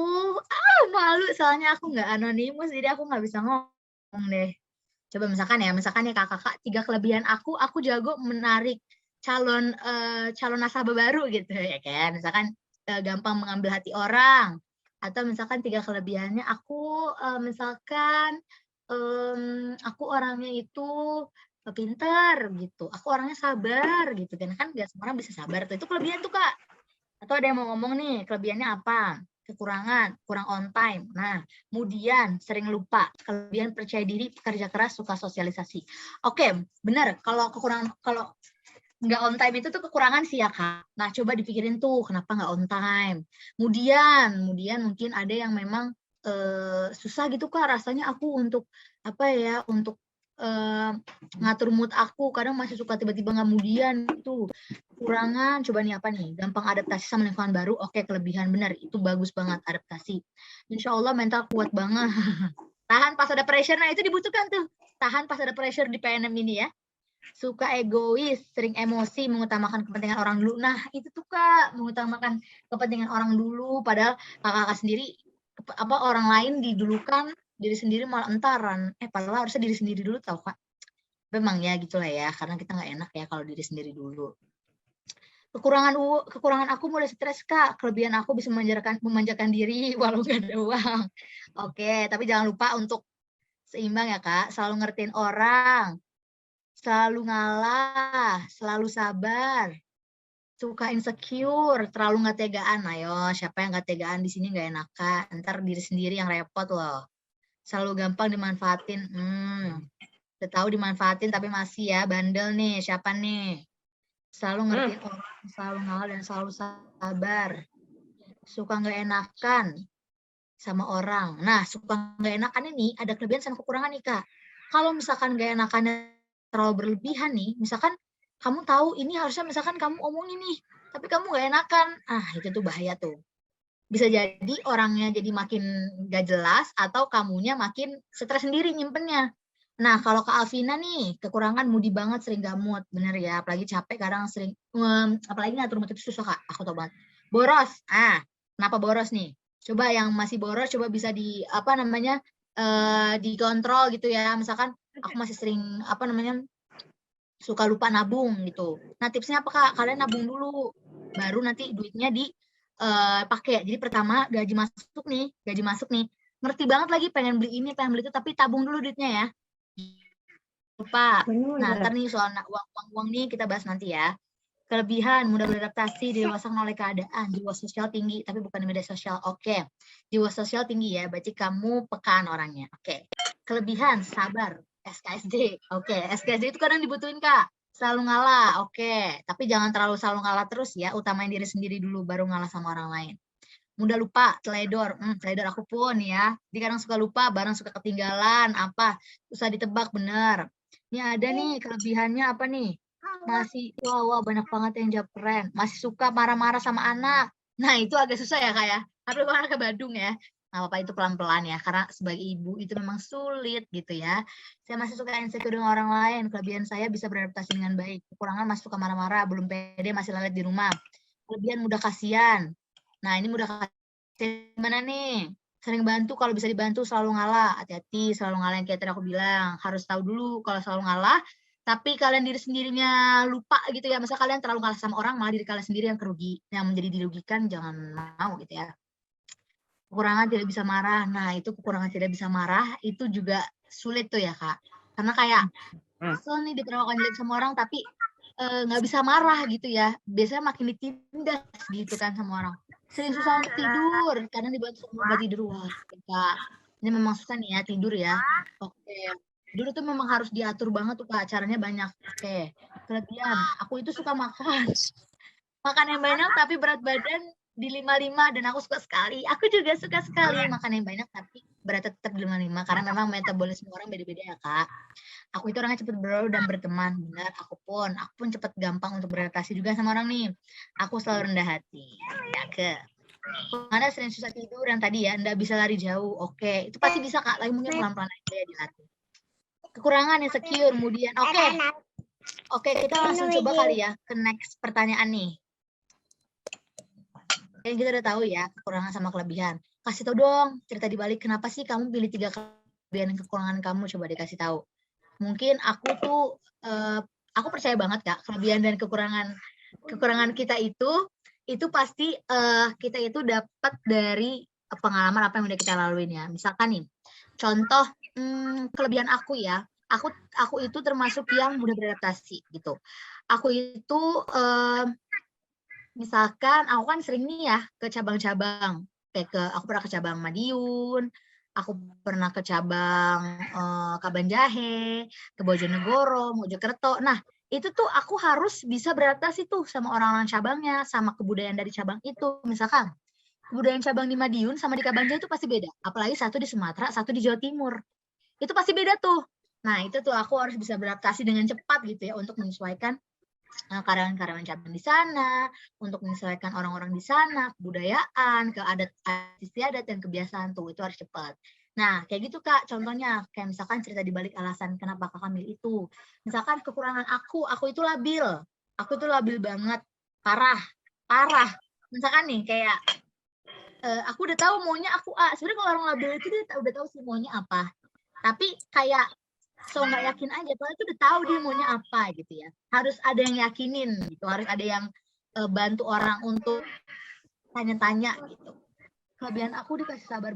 malu soalnya aku nggak anonimus, jadi aku nggak bisa ngomong deh. Coba misalkan ya kakak-kakak, 3 kelebihan aku jago menarik calon nasabah baru gitu ya kan. Misalkan gampang mengambil hati orang, atau misalkan 3 kelebihannya aku misalkan aku orangnya itu pinter gitu, aku orangnya sabar gitu kan nggak semua orang bisa sabar tuh, itu kelebihan tuh Kak. Atau ada yang mau ngomong nih, kelebihannya apa? Kekurangan, kurang on time. Nah, kemudian sering lupa, kelebihan percaya diri, kerja keras, suka sosialisasi. Oke, benar. Kalau nggak on time itu tuh kekurangan sih ya Kak. Nah, coba dipikirin tuh kenapa nggak on time. Kemudian mungkin ada yang memang susah gitu Kak rasanya aku untuk untuk ngatur mood aku. Kadang masih suka tiba-tiba nggak moodian gitu. Kekurangan, coba nih apa nih? Gampang adaptasi sama lingkungan baru. Oke, kelebihan benar. Itu bagus banget adaptasi. Insya Allah mental kuat banget. Tahan pas ada pressure. Nah, itu dibutuhkan tuh. Tahan pas ada pressure di PNM ini ya. Suka egois, sering emosi, mengutamakan kepentingan orang dulu. Nah, itu tuh Kak, mengutamakan kepentingan orang dulu, padahal kakak sendiri orang lain didulukan, diri sendiri malah entaran. Padahal harusnya diri sendiri dulu tau Kak. Memang ya gitulah ya, karena kita nggak enak ya kalau diri sendiri dulu. Kekurangan aku mulai stres, Kak. Kelebihan aku bisa memanjakan diri walau nggak ada uang. Oke, tapi jangan lupa untuk seimbang ya, Kak. Selalu ngertiin orang, selalu ngalah, selalu sabar, suka insecure, terlalu nggak tegaan. Ayo, siapa yang nggak tegaan di sini nggak enakan. Ntar diri sendiri yang repot loh. Selalu gampang dimanfaatin. Udah tahu dimanfaatin tapi masih ya bandel nih. Siapa nih? Selalu ngertiin orang, selalu ngalah dan selalu sabar. Suka nggak enakan sama orang. Nah, suka nggak enakan ini ada kelebihan sama kekurangan nih, Kak. Kalau misalkan nggak enakannya terlalu berlebihan nih, misalkan kamu tahu ini harusnya misalkan kamu omongin nih, tapi kamu nggak enakan. Itu tuh bahaya tuh. Bisa jadi orangnya jadi makin gak jelas atau kamunya makin stres sendiri nyimpennya. Nah, kalau Kak Alvina nih, kekurangan moody banget, sering gak mood. Bener ya, apalagi capek kadang sering, apalagi ngatur mood itu susah, Kak. Aku tau banget. Boros. Kenapa boros nih? Coba yang masih boros, coba bisa dikontrol gitu ya. Misalkan aku masih sering, suka lupa nabung gitu. Nah, tipsnya apa, Kak? Kalian nabung dulu. Baru nanti duitnya pakai. Jadi pertama gaji masuk nih, ngerti banget lagi pengen beli ini, pengen beli itu, tapi tabung dulu duitnya ya. Lupa. Nah, ntar nih soal uang nih kita bahas nanti ya. Kelebihan, mudah beradaptasi, dewasa oleh keadaan, jiwa sosial tinggi, tapi bukan di media sosial. Oke. Jiwa sosial tinggi ya, berarti kamu pekaan orangnya. Oke. Kelebihan, sabar, SKSD. Oke, SKSD itu kadang dibutuhin, Kak. Selalu ngalah, oke. Tapi jangan terlalu selalu ngalah terus ya, utamain diri sendiri dulu, baru ngalah sama orang lain. Mudah lupa, teledor. Teledor aku pun ya. Jadi kadang suka lupa, barang suka ketinggalan, susah ditebak, bener. Ini ada nih, kelebihannya apa nih? Masih, wah, banyak banget yang jawab keren. Masih suka marah-marah sama anak. Nah, itu agak susah ya, Kak ya. Tapi marah ke Badung ya. Nah, Bapak itu pelan-pelan ya, karena sebagai ibu itu memang sulit gitu ya. Saya masih suka insecure dengan orang lain. Kelebihan saya bisa beradaptasi dengan baik. Kekurangan masih suka marah-marah, belum pede, masih lelet di rumah. Kelebihan mudah kasihan. Nah, ini mudah kasihan gimana nih? Sering bantu, kalau bisa dibantu selalu ngalah. Hati-hati, selalu ngalah yang kayak tadi aku bilang. Harus tahu dulu kalau selalu ngalah, tapi kalian diri sendirinya lupa gitu ya. Masa kalian terlalu ngalah sama orang, malah diri kalian sendiri yang menjadi dirugikan, jangan mau gitu ya. Kekurangan tidak bisa marah. Nah, itu kekurangan tidak bisa marah, itu juga sulit tuh ya, Kak. Karena kayak, kesel nih diperlakukan jelek sama orang, tapi nggak bisa marah gitu ya. Biasanya makin ditindas gitu kan sama orang. Sering susah untuk tidur, karena dibantu sama obat tidur. Wah, Kak. Ini memang susah nih ya, tidur ya. Oke. Tidur itu memang harus diatur banget tuh, Kak. Caranya banyak. Oke. Kelebihan, aku itu suka makan. Makan yang banyak tapi berat badan di 55 dan aku suka sekali. Aku juga suka sekali makan yang banyak tapi berat tetap di 55 karena memang metabolisme orang beda-beda ya, Kak. Aku itu orangnya cepat bergaul dan berteman. Benar, aku pun cepat gampang untuk beradaptasi juga sama orang nih. Aku selalu rendah hati. Ya, mana sering susah tidur yang tadi ya, nggak bisa lari jauh. Oke, itu pasti bisa, Kak. Tapi mungkin pelan-pelan aja ya dilatih. Kekurangan insecure, kemudian. Oke, kita langsung coba kali ya ke next pertanyaan nih. Kita udah tahu ya kekurangan sama kelebihan. Kasih tau dong cerita dibalik kenapa sih kamu pilih 3 kelebihan dan kekurangan kamu, coba dikasih tahu. Mungkin aku percaya banget, Kak, kelebihan dan kekurangan kita itu pasti kita itu dapat dari pengalaman apa yang udah kita laluin ya. Misalkan nih, contoh kelebihan aku ya, aku itu termasuk yang mudah beradaptasi gitu. Aku itu misalkan aku kan sering nih ya ke cabang-cabang, aku pernah ke cabang Madiun, aku pernah ke cabang Kabanjahe, ke Bojonegoro, Mojokerto. Nah, itu tuh aku harus bisa beradaptasi tuh sama orang-orang cabangnya, sama kebudayaan dari cabang itu. Misalkan kebudayaan cabang di Madiun sama di Kabanjahe itu pasti beda. Apalagi satu di Sumatera, satu di Jawa Timur. Itu pasti beda tuh. Nah, itu tuh aku harus bisa beradaptasi dengan cepat gitu ya untuk menyesuaikan karyawan-karyawan cabang di sana, untuk menyesuaikan orang-orang di sana, kebudayaan, ke adat istiadat dan kebiasaan tuh, itu harus cepat. Nah, kayak gitu, Kak, contohnya. Kayak misalkan cerita di balik alasan kenapa Kakak milih itu. Misalkan kekurangan aku itu labil. Aku itu labil banget, parah. Misalkan nih, kayak aku udah tahu maunya aku A. Sebenarnya kalau orang labil itu dia udah tahu sih maunya apa. Tapi kayak nggak yakin aja, padahal itu udah tahu dia maunya apa gitu ya. Harus ada yang yakinin gitu, harus ada yang bantu orang untuk tanya-tanya gitu. Kelebihan aku dikasih sabar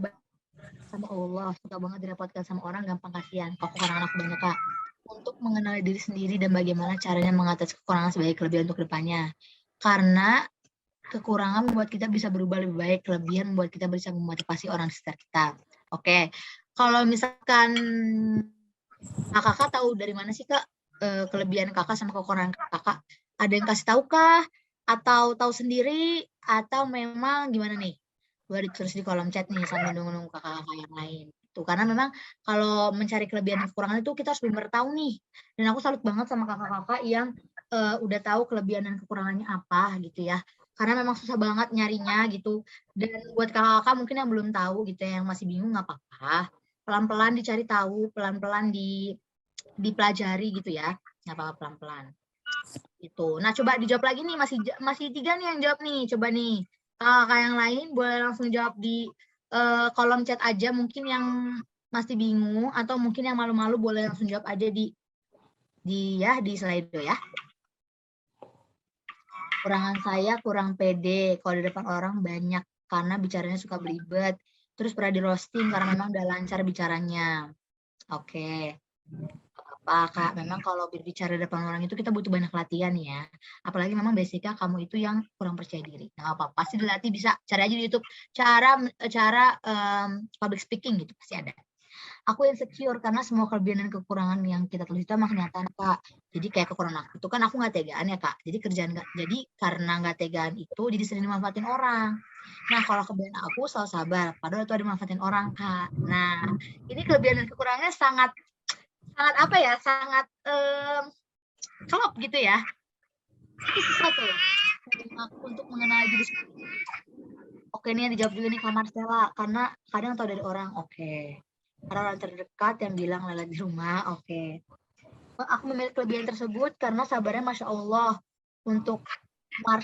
sama Allah, suka banget direpotkan sama orang, gampang kasihan. Kekurangan aku banyak Kak. Untuk mengenali diri sendiri dan bagaimana caranya mengatasi kekurangan sebagai kelebihan untuk depannya. Karena kekurangan membuat kita bisa berubah lebih baik, kelebihan membuat kita bisa memotivasi orang di sekitar kita. Oke, kalau misalkan kakak tahu dari mana sih Kak kelebihan kakak sama kekurangan kakak? Ada yang kasih tahu kah? Atau tahu sendiri? Atau memang gimana nih? Boleh ditulis di kolom chat nih sambil nunggu-nunggu kakak-kakak yang lain. Tuh, karena memang kalau mencari kelebihan dan kekurangan itu kita harus benar tahu nih. Dan aku salut banget sama kakak-kakak yang udah tahu kelebihan dan kekurangannya apa gitu ya. Karena memang susah banget nyarinya gitu. Dan buat kakak-kakak mungkin yang belum tahu gitu ya, yang masih bingung nggak apa-apa. Pelan-pelan dicari tahu, pelan-pelan dipelajari gitu ya. Nggak apa-apa, pelan-pelan. Gitu. Nah, coba dijawab lagi nih, masih 3 nih yang jawab nih. Coba nih, kakak yang lain boleh langsung jawab di kolom chat aja, mungkin yang masih bingung atau mungkin yang malu-malu boleh langsung jawab aja di Slido ya. Kurangan saya kurang pede kalau di depan orang banyak karena bicaranya suka belibet. Terus pernah di roasting karena memang udah lancar bicaranya. Oke. Apa Kak, memang kalau berbicara di depan orang itu kita butuh banyak latihan ya. Apalagi memang basicnya kamu itu yang kurang percaya diri. Nah, apa pasti dilatih, bisa cari aja di YouTube cara public speaking gitu, pasti ada. Aku insecure karena semua kelebihan dan kekurangan yang kita tulis itu emang kenyataan Kak. Jadi kayak kekurangan aku itu kan aku nggak tegaan ya Kak. Jadi karena nggak tegaan itu jadi sering dimanfaatin orang. Nah, kalau kelebihan aku selalu sabar, padahal itu ada dimanfaatin orang Kak. Nah, ini kelebihan dan kekurangannya sangat apa ya, sangat klop gitu ya. Itu susah tuh aku untuk mengenal diri sendiri. Oke, ini yang dijawab juga nih Kak Marcella, karena kadang tahu dari orang. Oke, karena orang terdekat yang bilang lelet di rumah. Oke, aku memiliki kelebihan tersebut karena sabarnya Masya Allah. Untuk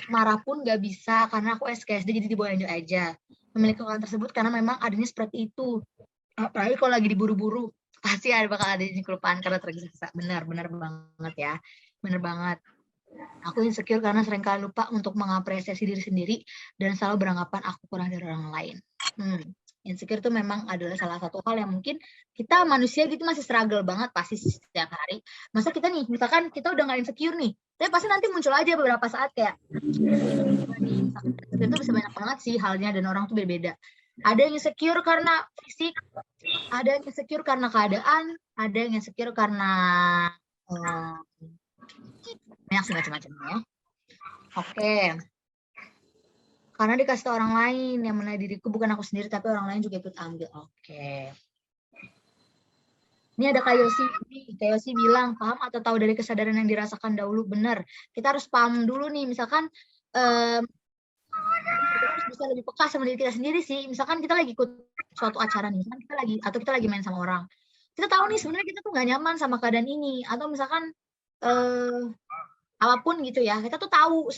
marah pun nggak bisa karena aku SKSD jadi dibawa aja. Memiliki kekurangan tersebut karena memang adanya seperti itu. Apalagi kalau lagi diburu-buru, pasti bakal ada kelupaan karena tergesa-gesa. Benar banget ya. Benar banget. Aku insecure karena seringkali lupa untuk mengapresiasi diri sendiri dan selalu beranggapan aku kurang dari orang lain. Insecure itu memang adalah salah satu hal yang mungkin kita manusia gitu masih struggle banget pasti setiap hari. Masa kita nih, misalkan kita udah nggak insecure nih, tapi pasti nanti muncul aja beberapa saat kayak itu bisa banyak banget sih halnya dan orang tuh beda-beda. Ada yang insecure karena fisik, ada yang insecure karena keadaan, ada yang insecure karena banyak sih macam-macamnya. Oke. Karena dikasih tahu orang lain yang menilai diriku bukan aku sendiri tapi orang lain juga ikut ambil. Oke. Ini ada Kak Yosi bilang paham atau tahu dari kesadaran yang dirasakan dahulu. Benar. Kita harus paham dulu nih. Misalkan kita harus bisa lebih peka sama diri kita sendiri sih. Misalkan kita lagi ikut suatu acara nih, misalkan kita lagi main sama orang. Kita tahu nih sebenarnya kita tuh nggak nyaman sama keadaan ini. Atau misalkan apapun gitu ya. Kita tuh tahu.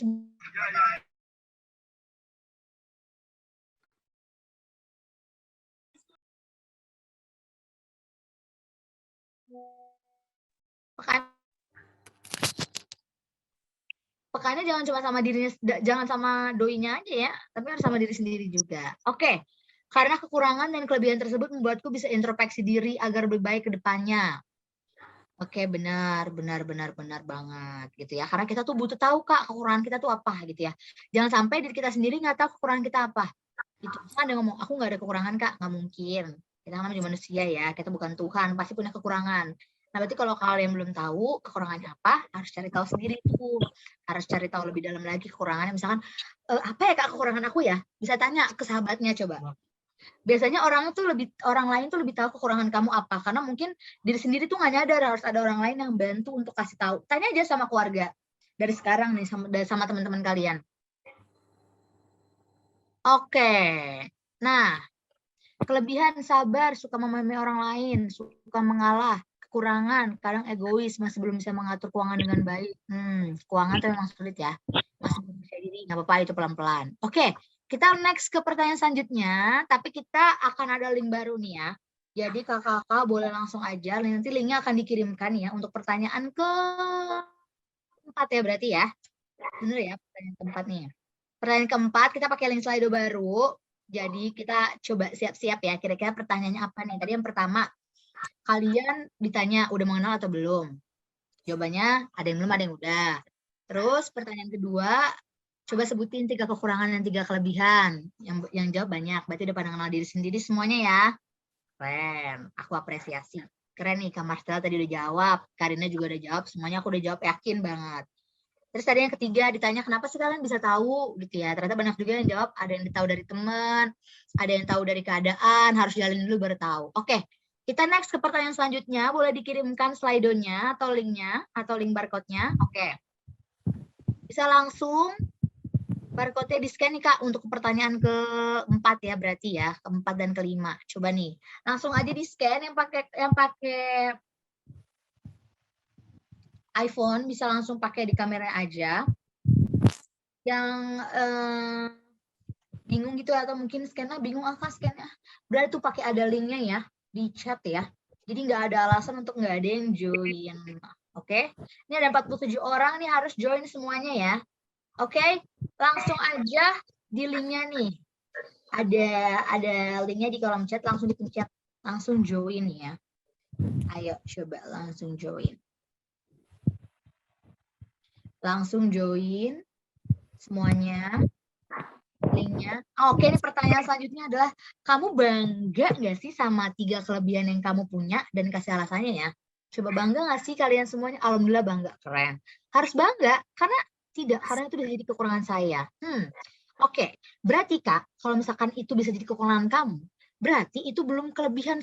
Pekannya jangan cuma sama dirinya, jangan sama doinya aja ya, tapi harus sama diri sendiri juga. Oke, karena kekurangan dan kelebihan tersebut membuatku bisa introspeksi diri agar lebih baik ke depannya. Oke, benar banget gitu ya. Karena kita tuh butuh tahu Kak kekurangan kita tuh apa gitu ya. Jangan sampai diri kita sendiri nggak tahu kekurangan kita apa. Gitu. Kan dia ngomong aku nggak ada kekurangan Kak, nggak mungkin. Kita kan namanya manusia ya, kita bukan Tuhan, pasti punya kekurangan. Nah, berarti kalau kalian belum tahu kekurangannya apa, harus cari tahu sendiri tuh. Harus cari tahu lebih dalam lagi kekurangannya. Misalkan, apa ya Kak kekurangan aku ya? Bisa tanya ke sahabatnya coba. Biasanya orang lain tuh lebih tahu kekurangan kamu apa. Karena mungkin diri sendiri tuh nggak nyadar, harus ada orang lain yang bantu untuk kasih tahu. Tanya aja sama keluarga. Dari sekarang nih, sama teman-teman kalian. Oke. Nah, kelebihan sabar, suka memahami orang lain, suka mengalah, kekurangan, kadang egois, masih belum bisa mengatur keuangan dengan baik. Keuangan itu memang sulit ya. Masih belum bisa diri, nggak apa-apa itu pelan-pelan. Oke, kita next ke pertanyaan selanjutnya, tapi kita akan ada link baru nih ya. Jadi kakak-kakak boleh langsung aja, nanti linknya akan dikirimkan ya untuk pertanyaan ke 4 ya berarti ya. Bener ya pertanyaan keempat nih. Pertanyaan keempat kita pakai link Slido baru. Jadi kita coba siap-siap ya. Kira-kira pertanyaannya apa nih? Tadi yang pertama, kalian ditanya udah mengenal atau belum? Jawabannya ada yang belum, ada yang udah. Terus pertanyaan kedua, coba sebutin 3 kekurangan dan 3 kelebihan. Yang jawab banyak, berarti udah pada kenal diri sendiri semuanya ya. Keren, aku apresiasi. Keren nih, Kak Marcella tadi udah jawab, Karina juga udah jawab, semuanya aku udah jawab, yakin banget. Terus tadi yang ketiga ditanya kenapa sih kalian bisa tahu gitu ya. Ternyata banyak juga yang jawab, ada yang tahu dari teman, ada yang tahu dari keadaan, harus jalin dulu baru tahu. Oke, kita next ke pertanyaan selanjutnya. Boleh dikirimkan Slido-nya atau link-nya atau link barcode-nya. Oke. Bisa langsung barcode-nya di-scan nih Kak untuk pertanyaan keempat ya berarti ya, keempat dan kelima. Coba nih, langsung aja di-scan yang pakai iPhone bisa langsung pakai di kamera aja. Yang bingung gitu atau mungkin scan-nya bingung scan-nya. Berarti tuh pakai ada linknya ya di chat ya. Jadi nggak ada alasan untuk nggak ada yang join. Oke. Ini ada 47 orang nih harus join semuanya ya. Oke. Langsung aja di linknya nih. Ada linknya di kolom chat, langsung dipencet, langsung join ya. Ayo coba langsung join. Langsung join semuanya. Linknya. Oke, ini pertanyaan selanjutnya adalah kamu bangga nggak sih sama 3 kelebihan yang kamu punya dan kasih alasannya ya. Coba bangga nggak sih kalian semuanya? Alhamdulillah bangga, keren. Harus bangga karena karena itu bisa jadi kekurangan saya. Oke, berarti Kak, kalau misalkan itu bisa jadi kekurangan kamu, berarti itu belum kelebihan,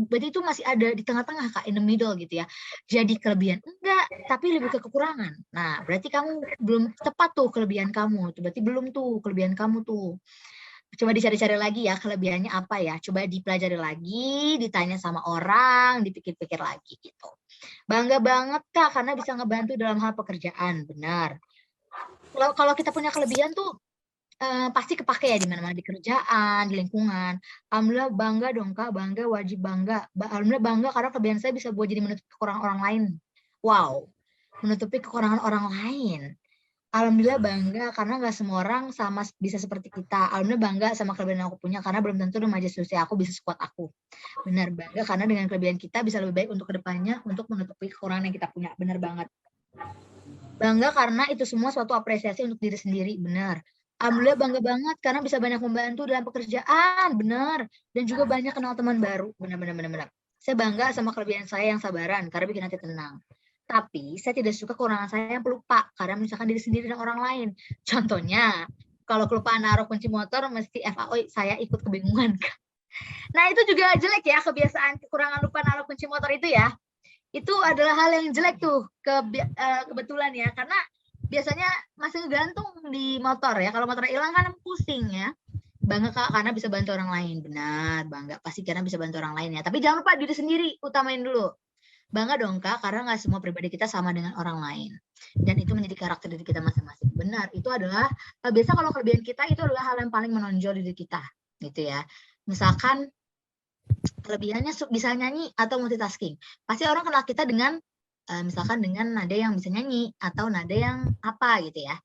berarti itu masih ada di tengah-tengah Kak, in the middle gitu ya. Jadi kelebihan enggak, tapi lebih ke kekurangan. Nah, berarti kamu belum tepat tuh kelebihan kamu, berarti belum tuh kelebihan kamu tuh. Coba dicari-cari lagi ya kelebihannya apa ya. Coba dipelajari lagi, ditanya sama orang, dipikir-pikir lagi gitu. Bangga banget Kak, karena bisa ngebantu dalam hal pekerjaan, benar. Kalau kita punya kelebihan tuh, pasti kepake ya di mana-mana, di kerjaan, di lingkungan. Alhamdulillah bangga dong Kak, bangga, wajib bangga. Alhamdulillah bangga karena kelebihan saya bisa buat jadi menutupi kekurangan orang lain. Wow, menutupi kekurangan orang lain. Alhamdulillah bangga karena nggak semua orang sama bisa seperti kita. Alhamdulillah bangga sama kelebihan yang aku punya karena belum tentu remaja seusia aku bisa sekuat aku. Benar, bangga karena dengan kelebihan kita bisa lebih baik untuk kedepannya untuk menutupi kekurangan yang kita punya. Benar banget. Bangga karena itu semua suatu apresiasi untuk diri sendiri, benar. Alhamdulillah bangga banget karena bisa banyak membantu dalam pekerjaan, benar. Dan juga banyak kenal teman baru, benar. Saya bangga sama kelebihan saya yang sabaran karena bikin hati tenang. Tapi saya tidak suka kekurangan saya yang pelupa karena misalkan diri sendiri dan orang lain. Contohnya, kalau kelupaan naruh kunci motor mesti FAO saya ikut kebingungan. Nah itu juga jelek ya kebiasaan kekurangan lupa naruh kunci motor itu ya. Itu adalah hal yang jelek tuh kebetulan ya karena biasanya masih ngegantung di motor ya. Kalau motor hilang kan pusing ya. Bangga Kak karena bisa bantu orang lain. Benar, bangga pasti karena bisa bantu orang lain ya. Tapi jangan lupa diri sendiri, utamain dulu. Bangga dong Kak karena nggak semua pribadi kita sama dengan orang lain. Dan itu menjadi karakter diri kita masing-masing. Benar, itu adalah biasa kalau kelebihan kita itu adalah hal yang paling menonjol di diri kita gitu ya. Misalkan kelebihannya bisa nyanyi atau multitasking. Pasti orang kenal kita dengan misalkan dengan nada yang bisa nyanyi atau nada yang apa gitu ya.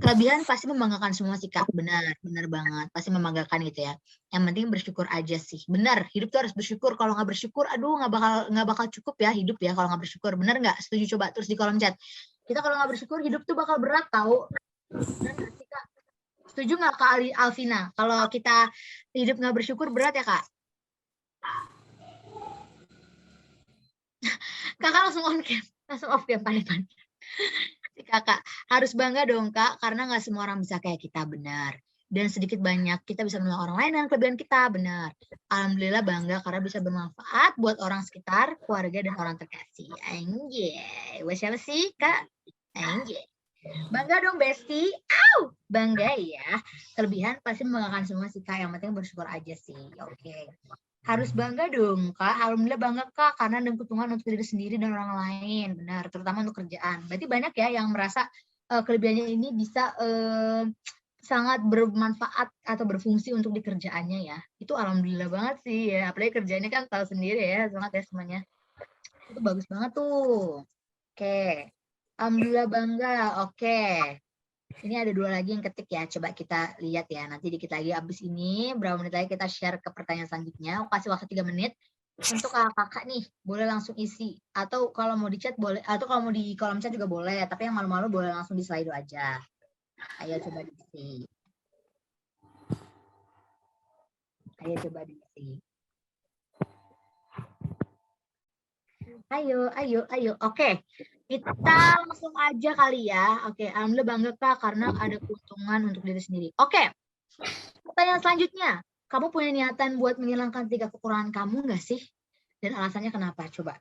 Kelebihan pasti membanggakan semua sih Kak. Benar banget. Pasti membanggakan gitu ya. Yang penting bersyukur aja sih. Benar, hidup tuh harus bersyukur. Kalau nggak bersyukur, aduh nggak bakal cukup ya hidup ya kalau nggak bersyukur. Benar nggak? Setuju coba terus di kolom chat. Kita kalau nggak bersyukur hidup tuh bakal berat tau. Benar nggak sih Kak? Setuju nggak Kak Alvina? Kalau kita hidup nggak bersyukur berat ya Kak? Kakak langsung on cam, langsung off cam, panik. Si kakak harus bangga dong Kak, karena nggak semua orang bisa kayak kita, benar. Dan sedikit banyak kita bisa menolong orang lain dengan kelebihan kita, benar. Alhamdulillah bangga karena bisa bermanfaat buat orang sekitar, keluarga, dan orang terkasih. Anjay, buat siapa sih Kak? Anjay. Bangga dong Besti. Bangga ya. Kelebihan pasti membanggakan semua sih Kak, yang penting bersyukur aja sih. Oke. Harus bangga dong Kak, alhamdulillah bangga Kak karena ada keuntungan untuk diri sendiri dan orang lain, benar, terutama untuk kerjaan. Berarti banyak ya yang merasa kelebihannya ini bisa sangat bermanfaat atau berfungsi untuk di kerjaannya ya. Itu alhamdulillah banget sih ya, apalagi kerjanya kan tahu sendiri ya, semangat ya semuanya. Itu bagus banget tuh. Oke, alhamdulillah bangga. Oke, Ini ada 2 lagi yang ketik ya. Coba kita lihat ya. Nanti dikit lagi abis ini, berapa menit lagi kita share ke pertanyaan selanjutnya. Aku kasih waktu 3 menit. Untuk kakak nih, boleh langsung isi. Atau kalau mau di chat boleh, atau kalau mau di kolom chat juga boleh. Tapi yang malu-malu boleh langsung di Slido aja. Ayo coba diisi. Ayo coba diisi. Ayo. Oke. Kita langsung aja kali ya. Oke, alhamdulillah bangga Kak karena ada keuntungan untuk diri sendiri. Oke. Pertanyaan selanjutnya. Kamu punya niatan buat menghilangkan 3 kekurangan kamu nggak sih? Dan alasannya kenapa? Coba.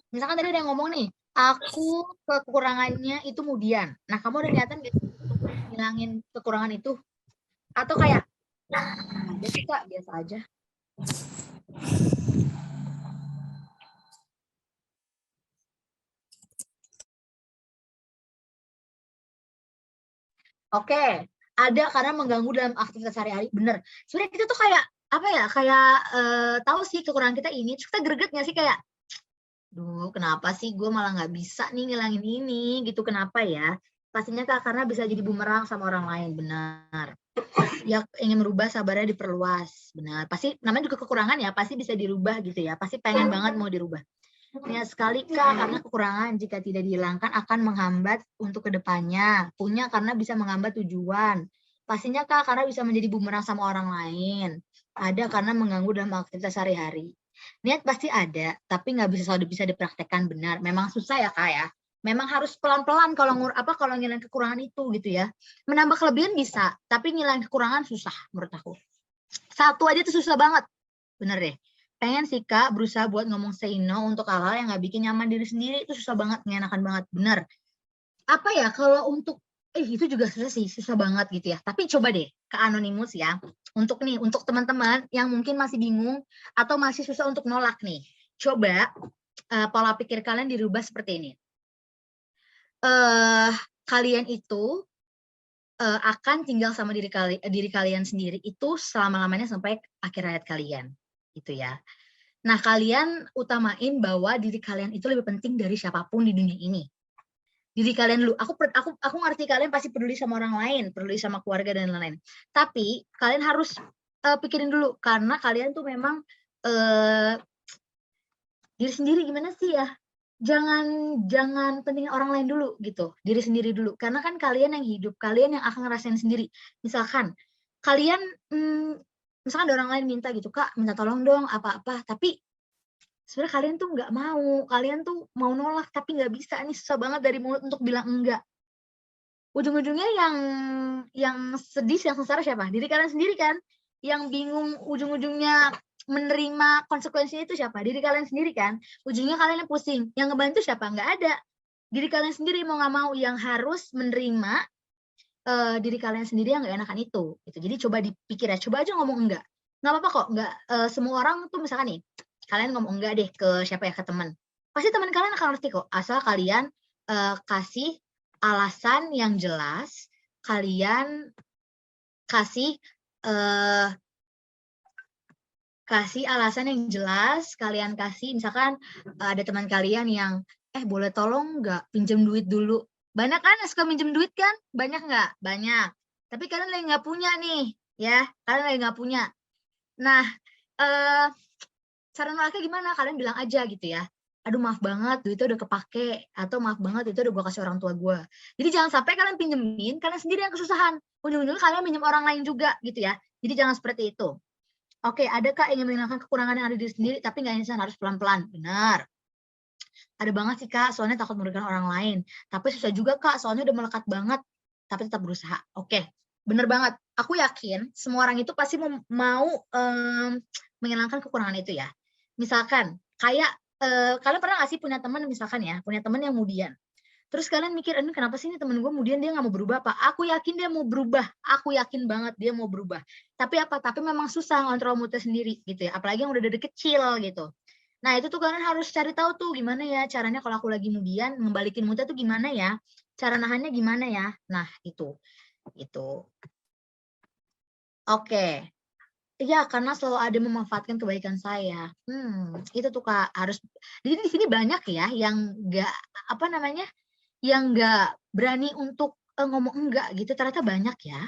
Misalkan tadi ada yang ngomong nih, aku kekurangannya itu kemudian. Nah, kamu ada niatan nggak sih untuk ngilangin kekurangan itu? Atau kayak, ada sih Kak, biasa aja. Oke, ada karena mengganggu dalam aktivitas sehari-hari. Bener. Sebenarnya kita tuh kayak apa ya? Kayak tahu sih kekurangan kita ini, terus kita greget nggak sih kayak, duh, kenapa sih gue malah nggak bisa nih ngilangin ini gitu? Kenapa ya? Pastinya Kak karena bisa jadi bumerang sama orang lain. Benar. Ya ingin merubah sabarnya diperluas. Benar. Pasti namanya juga kekurangan ya, pasti bisa dirubah gitu ya. Pasti pengen banget mau dirubah. Niat sekali Kak, karena kekurangan jika tidak dihilangkan akan menghambat untuk kedepannya. Punya karena bisa menghambat tujuan. Pastinya Kak, karena bisa menjadi bumerang sama orang lain. Ada karena mengganggu dalam aktivitas sehari-hari. Niat pasti ada, tapi nggak bisa selalu bisa dipraktekkan benar. Memang susah ya Kak ya. Memang harus pelan-pelan kalau kalau ngilangin kekurangan itu gitu ya. Menambah kelebihan bisa, tapi ngilangin kekurangan susah menurut aku. Satu aja itu susah banget. Bener deh. Pengen sih Kak berusaha buat ngomong say no untuk hal-hal yang nggak bikin nyaman diri sendiri, itu susah banget, mengenakan banget, bener. Apa ya kalau untuk itu juga susah sih, susah banget gitu ya. Tapi coba deh ke Anonymous ya. Untuk teman-teman yang mungkin masih bingung atau masih susah untuk nolak nih. Coba pola pikir kalian dirubah seperti ini. Kalian itu akan tinggal sama diri kalian sendiri itu selama-lamanya sampai akhir hayat kalian, gitu ya. Nah, kalian utamain bahwa diri kalian itu lebih penting dari siapapun di dunia ini. Diri kalian dulu. Aku ngerti kalian pasti peduli sama orang lain, peduli sama keluarga dan lain-lain. Tapi kalian harus pikirin dulu karena kalian tuh memang diri sendiri gimana sih ya? Jangan pentingin orang lain dulu gitu, diri sendiri dulu. Karena kan kalian yang hidup, kalian yang akan ngerasain sendiri. Misalkan kalian misalkan ada orang lain minta gitu, Kak, minta tolong dong apa-apa, tapi sebenarnya kalian tuh nggak mau, kalian tuh mau nolak tapi nggak bisa, nih susah banget dari mulut untuk bilang enggak. Ujung-ujungnya yang sedih, yang sengsara siapa? Diri kalian sendiri kan? Yang bingung ujung-ujungnya menerima konsekuensinya itu siapa? Diri kalian sendiri kan? Ujungnya kalian yang pusing. Yang ngebantu siapa? Nggak ada. Diri kalian sendiri mau nggak mau yang harus menerima diri kalian sendiri yang nggak enakan itu. Gitu. Jadi coba dipikir ya, coba aja ngomong enggak. Nggak apa-apa kok, nggak semua orang tuh misalkan nih, kalian ngomong enggak deh ke siapa ya, ke teman. Pasti teman kalian akan ngerti kok, asal kalian kasih alasan yang jelas, kalian kasih alasan yang jelas, kalian kasih misalkan ada teman kalian yang boleh tolong nggak pinjam duit dulu. Banyak kan yang suka minjem duit kan? Banyak nggak? Banyak. Tapi kalian lagi nggak punya nih, ya. Kalian lagi nggak punya. Nah, cara nolaknya gimana? Kalian bilang aja gitu ya. Aduh maaf banget, duitnya udah kepake. Atau maaf banget, duitnya udah gue kasih orang tua gue. Jadi jangan sampai kalian pinjemin, kalian sendiri yang kesusahan. Ujung-ujungnya kalian minjem orang lain juga gitu ya. Jadi jangan seperti itu. Oke, ada Kak ingin menghilangkan kekurangan yang ada di diri sendiri, tapi nggak instan, harus pelan-pelan. Benar. Ada banget sih Kak, soalnya takut merugikan orang lain. Tapi susah juga Kak, soalnya udah melekat banget, tapi tetap berusaha. Oke, bener banget. Aku yakin semua orang itu pasti mau menghilangkan kekurangan itu ya. Misalkan, kayak kalian pernah nggak sih punya teman misalkan ya, punya teman yang kemudian. Terus kalian mikir, ini kenapa sih ini temen gue kemudian dia nggak mau berubah apa? Aku yakin dia mau berubah. Aku yakin banget dia mau berubah. Tapi apa? Tapi memang susah ngontrol moodnya sendiri gitu ya. Apalagi yang udah dari kecil gitu. Nah itu tuh kalian harus cari tahu tuh gimana ya caranya kalau aku lagi kemudian ngembalikin moodnya tuh gimana ya? Cara nahannya gimana ya? Nah itu. Oke. Iya, karena selalu ada memanfaatkan kebaikan saya. Itu tuh Kak harus. Jadi di sini banyak ya yang nggak yang nggak berani untuk ngomong enggak gitu, ternyata banyak ya.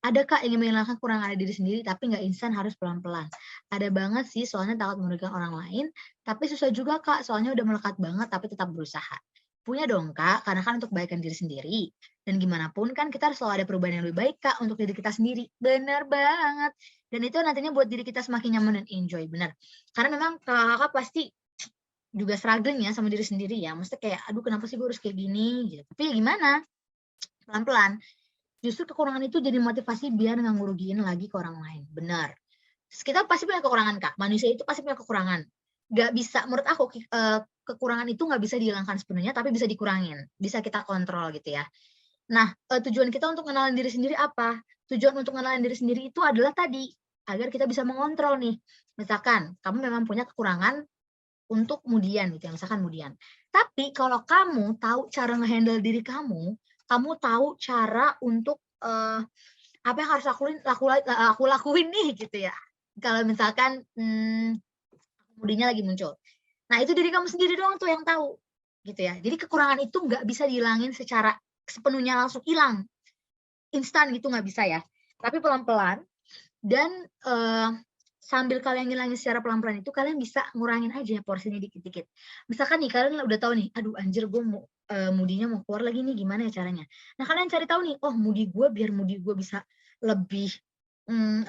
Ada Kak yang ingin menghilangkan kekurangan diri sendiri, tapi nggak instan, harus pelan-pelan. Ada banget sih, soalnya takut merugikan orang lain, tapi susah juga Kak, soalnya udah melekat banget tapi tetap berusaha. Punya dong Kak, karena kan untuk kebaikan diri sendiri. Dan gimana pun kan kita harus selalu ada perubahan yang lebih baik Kak untuk diri kita sendiri. Bener banget. Dan itu nantinya buat diri kita semakin nyaman dan enjoy, bener. Karena memang kakak pasti juga struggling ya sama diri sendiri ya. Maksudnya kayak, aduh kenapa sih gue harus kayak gini gitu. Tapi ya gimana? Pelan-pelan. Justru kekurangan itu jadi motivasi biar nggak ngerugiin lagi ke orang lain. Benar. Kita pasti punya kekurangan, Kak. Manusia itu pasti punya kekurangan. Nggak bisa, menurut aku, kekurangan itu nggak bisa dihilangkan sepenuhnya, tapi bisa dikurangin. Bisa kita kontrol gitu ya. Nah, tujuan kita untuk mengenalin diri sendiri apa? Tujuan untuk mengenalin diri sendiri itu adalah tadi, agar kita bisa mengontrol nih. Misalkan, kamu memang punya kekurangan untuk kemudian gitu ya, misalkan kemudian. Tapi kalau kamu tahu cara nge-handle diri kamu tahu cara untuk, apa yang harus aku lakuin nih gitu ya. Kalau misalkan, kemudiannya lagi muncul. Nah itu diri kamu sendiri doang tuh yang tahu, gitu ya. Jadi kekurangan itu nggak bisa dihilangin secara sepenuhnya langsung hilang, instan gitu nggak bisa ya. Tapi pelan-pelan dan, sambil kalian ngilangin secara pelan-pelan itu, kalian bisa ngurangin aja porsinya dikit-dikit. Misalkan nih, kalian udah tahu nih, "Aduh anjir gue mau moody-nya mau keluar lagi nih, gimana ya caranya?" Nah, kalian cari tahu nih, oh moody gue biar moody gue bisa lebih,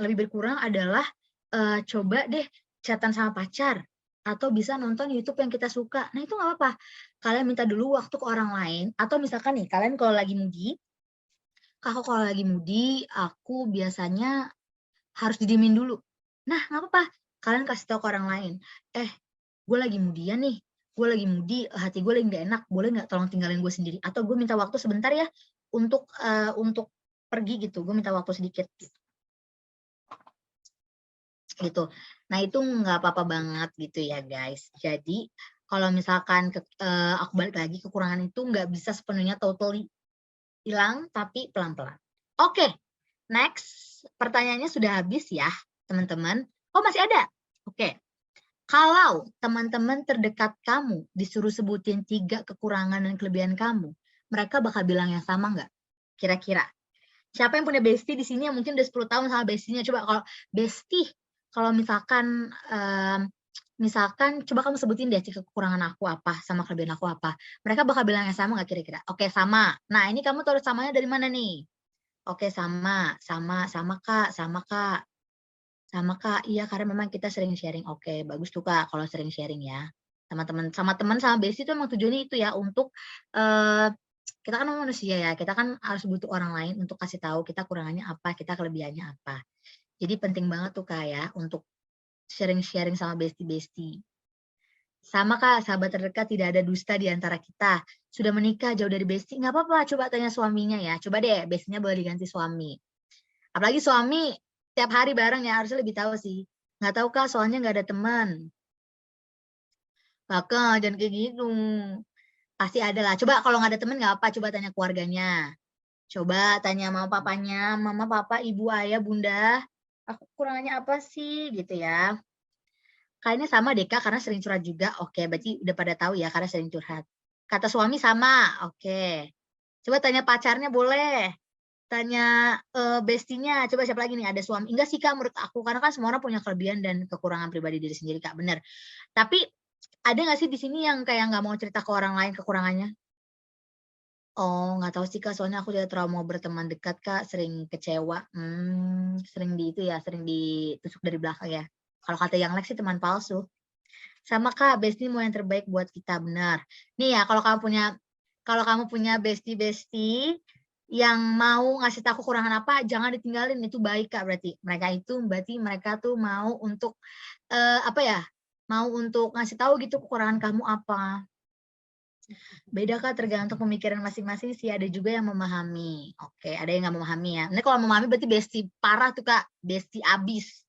lebih berkurang adalah, coba deh chat-an sama pacar, atau bisa nonton YouTube yang kita suka. Nah, itu nggak apa-apa. Kalian minta dulu waktu ke orang lain, atau misalkan nih, kalian kalau lagi moody, "Kak, aku kalau lagi moody, aku biasanya harus didiemin dulu." Nah, nggak apa-apa, kalian kasih tahu ke orang lain, "Eh, gue lagi moody-an nih, gue lagi moody, hati gue lagi nggak enak, boleh nggak tolong tinggalin gue sendiri? Atau gue minta waktu sebentar ya untuk pergi gitu, gue minta waktu sedikit." Gitu. Nah, itu nggak apa-apa banget gitu ya, guys. Jadi, kalau misalkan aku balik lagi, kekurangan itu nggak bisa sepenuhnya totally hilang, tapi pelan-pelan. Oke, next. Pertanyaannya sudah habis ya, teman-teman. Oh, masih ada? Oke. Kalau teman-teman terdekat kamu disuruh sebutin 3 kekurangan dan kelebihan kamu, mereka bakal bilang yang sama nggak? Kira-kira. Siapa yang punya bestie di sini yang mungkin udah 10 tahun sama bestie-nya? Coba kalau bestie, kalau misalkan coba kamu sebutin deh kekurangan aku apa, sama kelebihan aku apa. Mereka bakal bilang yang sama nggak kira-kira? Oke, sama. Nah, ini kamu tahu samanya dari mana nih? Oke, sama, sama Kak, sama Kak. Sama Kak, iya karena memang kita sering sharing. Oke, bagus tuh Kak kalau sering sharing ya. Sama teman sama bestie itu emang tujuannya itu ya untuk, kita kan manusia ya, kita kan harus butuh orang lain untuk kasih tahu kita kurangannya apa, kita kelebihannya apa. Jadi penting banget tuh Kak ya untuk sharing-sharing sama bestie-bestie. Sama Kak, sahabat terdekat tidak ada dusta di antara kita. Sudah menikah jauh dari bestie, nggak apa-apa coba tanya suaminya ya. Coba deh bestie-nya boleh diganti suami. Apalagi suami tiap hari bareng ya, harusnya lebih tahu sih. Nggak tahu Kak, soalnya nggak ada teman. Kakak, jangan kayak gitu. Pasti ada lah. Coba kalau nggak ada teman nggak apa, coba tanya keluarganya. Coba tanya mama papanya, mama, papa, ibu, ayah, bunda, aku kurangannya apa sih gitu ya. Kayaknya sama deh Kak, karena sering curhat juga. Oke, berarti udah pada tahu ya karena sering curhat. Kata suami sama, oke. Coba tanya pacarnya boleh. Tanya, bestie-nya, coba siapa lagi nih, ada suami enggak sih Kak menurut aku, karena kan semua orang punya kelebihan dan kekurangan pribadi diri sendiri Kak, bener. Tapi, ada nggak sih di sini yang kayak nggak mau cerita ke orang lain kekurangannya? Oh, nggak tahu sih Kak, soalnya aku udah trauma berteman dekat Kak, sering kecewa, sering di itu ya, sering ditusuk dari belakang ya. Kalau kata yang Lex sih teman palsu. Sama Kak, bestie mau yang terbaik buat kita, benar. Nih ya, kalau kamu punya bestie-bestie yang mau ngasih tahu kekurangan apa, jangan ditinggalin, itu baik Kak berarti. Berarti mereka tuh mau untuk, apa ya, mau untuk ngasih tahu gitu kekurangan kamu apa. Beda Kak, tergantung pemikiran masing-masing sih, ada juga yang memahami. Oke, ada yang nggak memahami ya. Ini kalau memahami berarti bestie parah tuh Kak, bestie abis.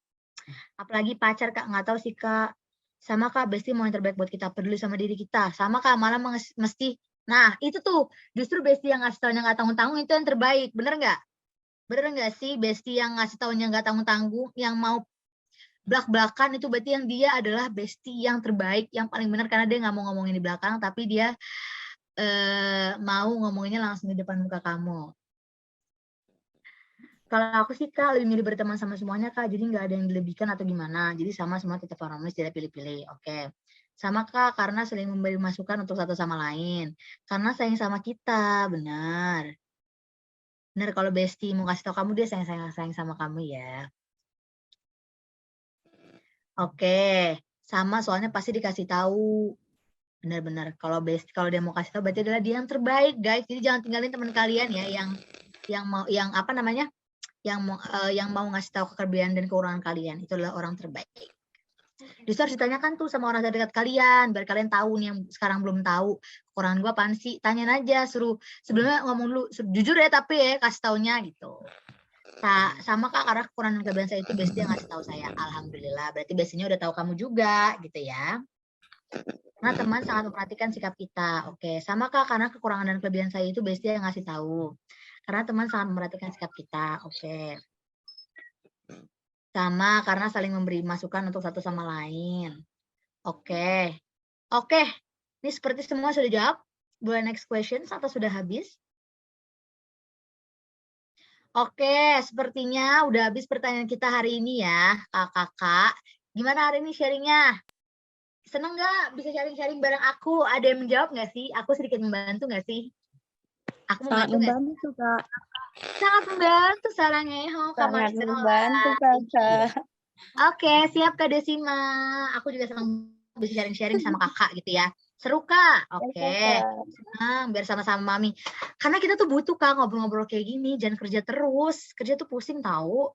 Apalagi pacar Kak, nggak tahu sih Kak. Sama Kak, bestie mau yang terbaik buat kita, peduli sama diri kita. Sama Kak, malah mesti nah itu tuh, justru bestie yang ngasih taunya nggak tanggung-tanggung itu yang terbaik, bener nggak? Bener nggak sih bestie yang ngasih taunya nggak tanggung-tanggung, yang mau blak-blakan itu berarti yang dia adalah bestie yang terbaik, yang paling benar karena dia nggak mau ngomongin di belakang, tapi dia mau ngomonginnya langsung di depan muka kamu? Kalau aku sih Kak lebih milih berteman sama semuanya Kak, jadi nggak ada yang dilebihkan atau gimana. Jadi sama semua tetap harmonis, tidak pilih-pilih. Oke. Sama Kak, karena saling memberi masukan untuk satu sama lain. Karena sayang sama kita, benar. Benar kalau bestie mau kasih tahu kamu dia sayang sama kamu ya. Oke. Sama soalnya pasti dikasih tahu. Benar-benar. Kalau dia mau kasih tahu berarti adalah dia yang terbaik, guys. Jadi jangan tinggalin teman kalian ya yang apa namanya? Yang mau ngasih tahu kelebihan dan kekurangan kalian. Itu adalah orang terbaik. Justru harus ditanyakan tuh sama orang terdekat kalian biar kalian tahu nih yang sekarang belum tahu kekurangan gue apaan sih, tanyain aja, suruh sebelumnya ngomong dulu jujur ya tapi ya kasih taunya gitu. Sama Kak, karena kekurangan kelebihan saya itu bestie yang ngasih tahu saya. Alhamdulillah, berarti biasanya udah tahu kamu juga gitu ya. Karena teman sangat memperhatikan sikap kita. Oke, sama Kak, karena kekurangan dan kelebihan saya itu bestie yang ngasih tahu. Karena teman sangat memperhatikan sikap kita. Oke. Sama karena saling memberi masukan untuk satu sama lain. Oke. Oke. Ini seperti semua sudah jawab. Boleh next question atau sudah habis? Oke, sepertinya udah habis pertanyaan kita hari ini ya, kakak-kakak. Gimana hari ini sharingnya? Seneng nggak bisa sharing-sharing bareng aku? Ada yang menjawab nggak sih? Aku sedikit membantu nggak sih? Aku Sangat membantu nggak sih? membantu, Kak. Sangat membantu sarangnya. Sangat membantu, Kakak. Oke, siap Kak Desima. Aku juga senang bisa sharing-sharing sama kakak gitu ya. Seru Kak. Oke. Senang biar sama-sama Mami. Karena kita tuh butuh Kak ngobrol-ngobrol kayak gini. Jangan kerja terus. Kerja tuh pusing tahu.